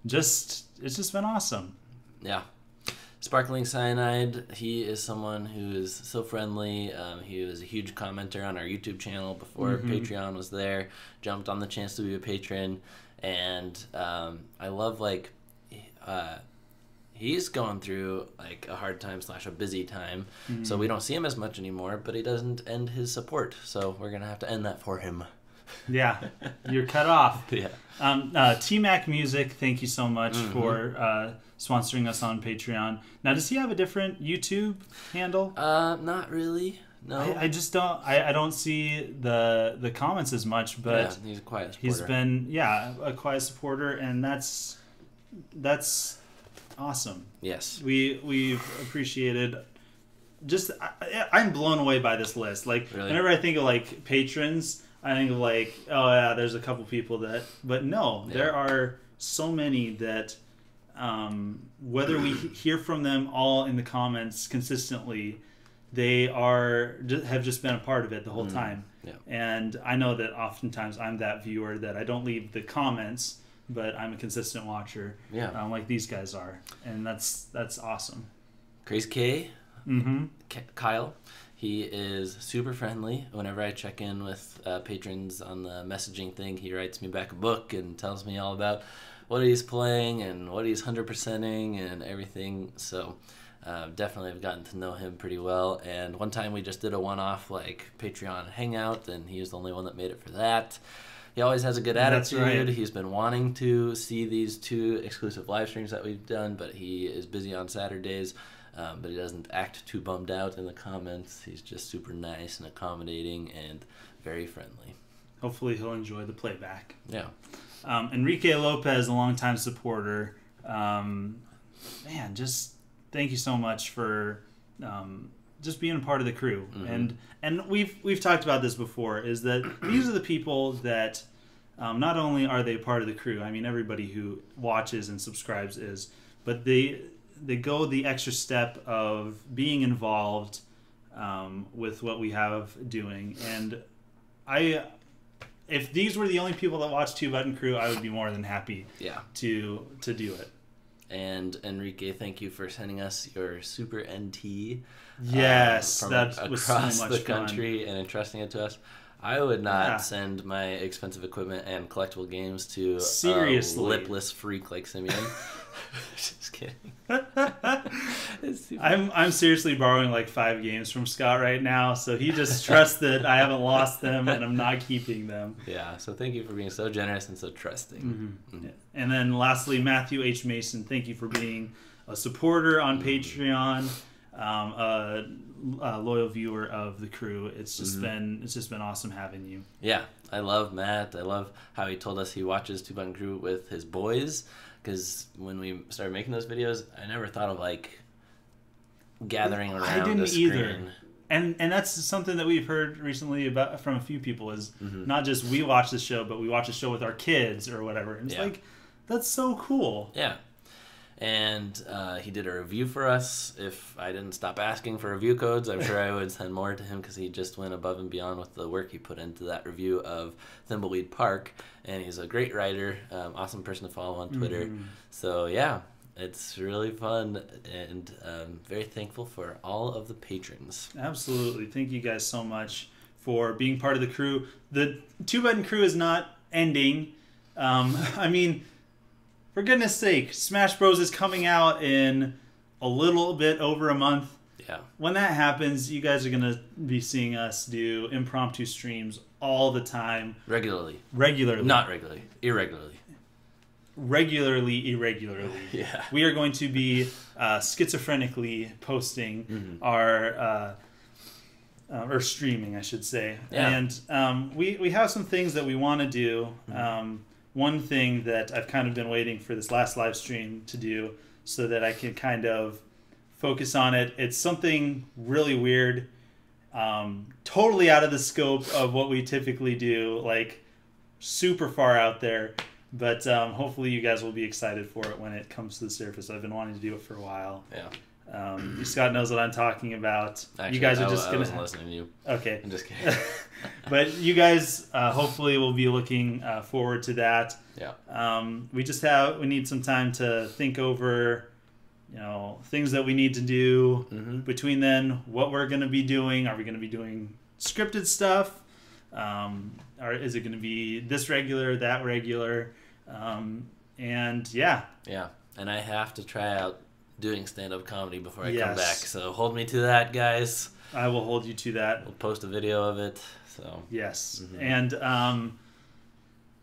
it's just been awesome. Yeah. Sparkling Cyanide, he is someone who is so friendly. He was a huge commenter on our YouTube channel before Patreon was there. Jumped on the chance to be a patron. And I love, he's going through, a hard time / a busy time. So we don't see him as much anymore, but he doesn't end his support. So we're going to have to end that for him. Yeah, you're cut off. Yeah. T-Mac Music, thank you so much for sponsoring us on Patreon. Now, does he have a different YouTube handle? Not really. No. I just don't. I don't see the comments as much, but yeah, he's a quiet supporter. He's been a quiet supporter, and that's awesome. Yes, we've appreciated. I'm blown away by this list. Like, really? Whenever I think of patrons, I think of oh yeah, there's a couple people that, but no, there are so many that, whether we hear from them all in the comments consistently, they have just been a part of it the whole time. Yeah. And I know that oftentimes I'm that viewer that I don't leave the comments, but I'm a consistent watcher. Yeah. Like these guys are, and that's awesome. Crazy K. Kyle. He is super friendly. Whenever I check in with patrons on the messaging thing, he writes me back a book and tells me all about what he's playing and what he's 100%ing and everything. So Definitely have gotten to know him pretty well. And one time we just did a one-off like Patreon hangout, and he was the only one that made it for that. He always has a good attitude. Right. He's been wanting to see these 2 exclusive live streams that we've done, but he is busy on Saturdays. But he doesn't act too bummed out in the comments. He's just super nice and accommodating and very friendly. Hopefully he'll enjoy the playback. Yeah. Enrique Lopez, a longtime supporter. Man, just thank you so much for just being a part of the crew. Mm-hmm. And we've talked about this before, is that these are the people that not only are they part of the crew, I mean, everybody who watches and subscribes is, but they go the extra step of being involved with what we have doing. And if these were the only people that watch Two Button Crew, I would be more than happy to do it. And Enrique, thank you for sending us your Super NT. Yes, from that was so across much the fun. country and entrusting it to us. I would not send my expensive equipment and collectible games to Seriously. a lipless freak like Simeon. Just kidding. I'm seriously borrowing like 5 games from Scott right now, so he just trusts that I haven't lost them and I'm not keeping them. Yeah, so thank you for being so generous and so trusting. Mm-hmm. Mm-hmm. And then lastly, Matthew H. Mason, thank you for being a supporter on Patreon, a loyal viewer of the crew. It's just been awesome having you. Yeah, I love Matt. I love how he told us he watches Two Button Crew with his boys, because when we started making those videos, I never thought of like gathering around I didn't a screen. either. And that's something that we've heard recently about from a few people is not just we watch the show, but we watch the show with our kids or whatever. And it's like, that's so cool. Yeah. And he did a review for us. If I didn't stop asking for review codes, I'm sure I would send more to him, because he just went above and beyond with the work he put into that review of Thimbleweed Park. And he's a great writer, awesome person to follow on Twitter. So yeah, it's really fun, and very thankful for all of the patrons. Absolutely. Thank you guys so much for being part of the crew. The Two Button Crew is not ending. I mean, for goodness sake, Smash Bros. Is coming out in a little bit over a month. Yeah. When that happens, you guys are going to be seeing us do impromptu streams all the time. Regularly. Not regularly. Irregularly. Irregularly. Yeah. We are going to be schizophrenically posting our... or streaming, I should say. Yeah. And we have some things that we want to do. One thing that I've kind of been waiting for this last live stream to do so that I can kind of focus on it. It's something really weird, totally out of the scope of what we typically do, like super far out there. But hopefully you guys will be excited for it when it comes to the surface. I've been wanting to do it for a while. Yeah. Scott knows what I'm talking about. Actually, you guys are just I wasn't listening to you. Okay. I'm just kidding. But you guys hopefully will be looking forward to that. Yeah. We need some time to think over, things that we need to do. Between then, what we're going to be doing. Are we going to be doing scripted stuff? Or is it going to be this regular, that regular? And yeah. Yeah. And I have to try out doing stand-up comedy before I Yes. come back. So hold me to that, guys. I will hold you to that. We'll post a video of it. So Yes. And I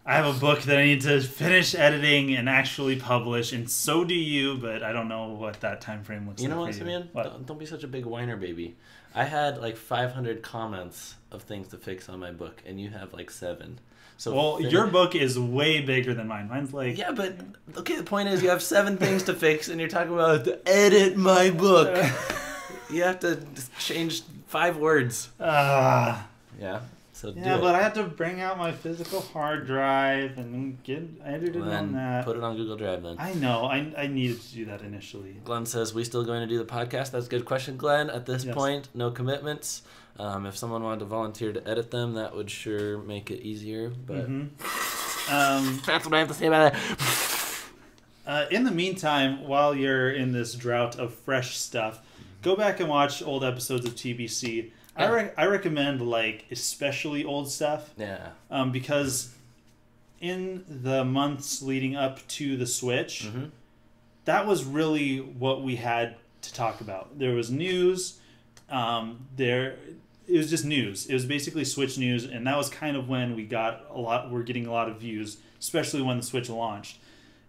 have a book that I need to finish editing and actually publish, and so do you, but I don't know what that time frame looks you like. know what, for Simeon? What? Don't be such a big whiner, baby. I had like 500 comments of things to fix on my book, and you have like 7. So your book is way bigger than mine. Mine's like... Yeah, but okay, the point is you have 7 things to fix, and you're talking about edit my book. You have to change 5 words. Yeah. So do it. But I have to bring out my physical hard drive and get edited on that. Put it on Google Drive then. I know. I needed to do that initially. Glenn says, we still going to do the podcast? That's a good question, Glenn. At this point, no commitments. If someone wanted to volunteer to edit them, that would sure make it easier. But that's what I have to say about that. In the meantime, while you're in this drought of fresh stuff, go back and watch old episodes of TBC. I recommend, like, especially old stuff. Yeah. Because in the months leading up to the Switch, that was really what we had to talk about. There was news. It was just news. It was basically Switch news, and that was kind of when we're getting a lot of views, especially when the Switch launched.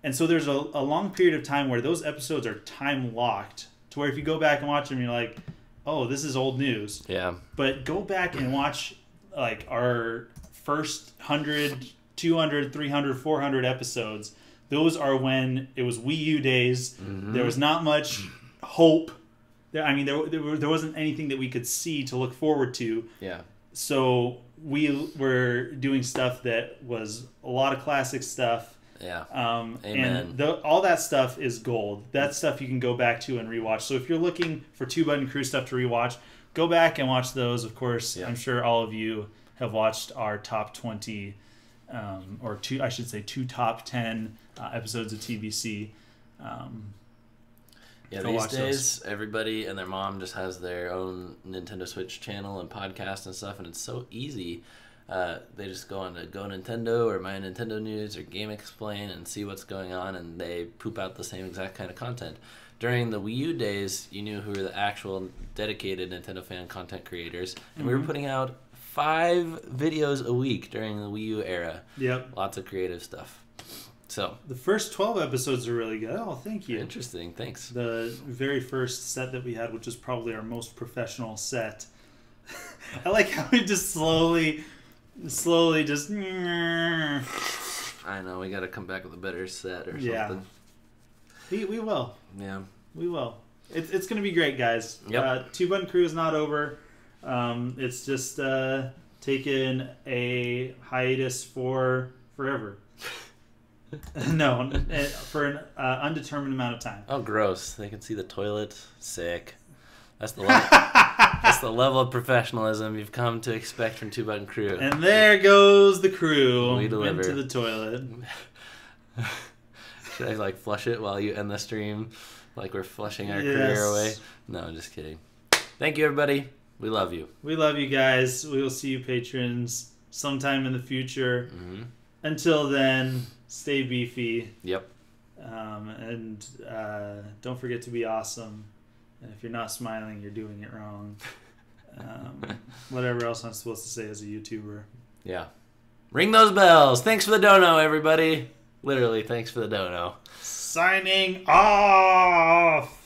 And so there's a long period of time where those episodes are time locked, to where if you go back and watch them, you're like, oh, this is old news. Yeah. But go back and watch like our first 100, 200, 300, 400 episodes. Those are when it was Wii U days. Mm-hmm. There was not much hope. I mean, there wasn't anything that we could see to look forward to. Yeah. So we were doing stuff that was a lot of classic stuff. Yeah. Amen. And all that stuff is gold. That stuff you can go back to and rewatch. So if you're looking for Two Button Crew stuff to rewatch, go back and watch those. Of course, yeah. I'm sure all of you have watched our top 20, two top 10 episodes of TBC. Yeah, these days, everybody and their mom just has their own Nintendo Switch channel and podcast and stuff, and it's so easy. They just go on to Go Nintendo or My Nintendo News or Game Explain and see what's going on, and they poop out the same exact kind of content. During the Wii U days, you knew who were the actual dedicated Nintendo fan content creators, and we were putting out 5 videos a week during the Wii U era. Yep. Lots of creative stuff. So the first 12 episodes are really good. Oh, thank you. Interesting. Thanks. The very first set that we had, which is probably our most professional set. I like how we just slowly just... I know. We got to come back with a better set or something. We will. Yeah. We will. It's going to be great, guys. Yep. Two Button Crew is not over. It's just taken a hiatus for forever. No, for an undetermined amount of time. Oh, gross. They can see the toilet. Sick. That's the level, that's the level of professionalism you've come to expect from Two Button Crew. And there goes the crew We deliver. into the toilet. Should I, like, flush it while you end the stream? Like we're flushing our career away? No, I'm just kidding. Thank you, everybody. We love you. We love you guys. We will see you patrons sometime in the future. Mm-hmm. Until then... Stay beefy. Yep. And don't forget to be awesome. And if you're not smiling, you're doing it wrong. Whatever else I'm supposed to say as a YouTuber. Yeah. Ring those bells. Thanks for the dono, everybody. Literally, thanks for the dono. Signing off.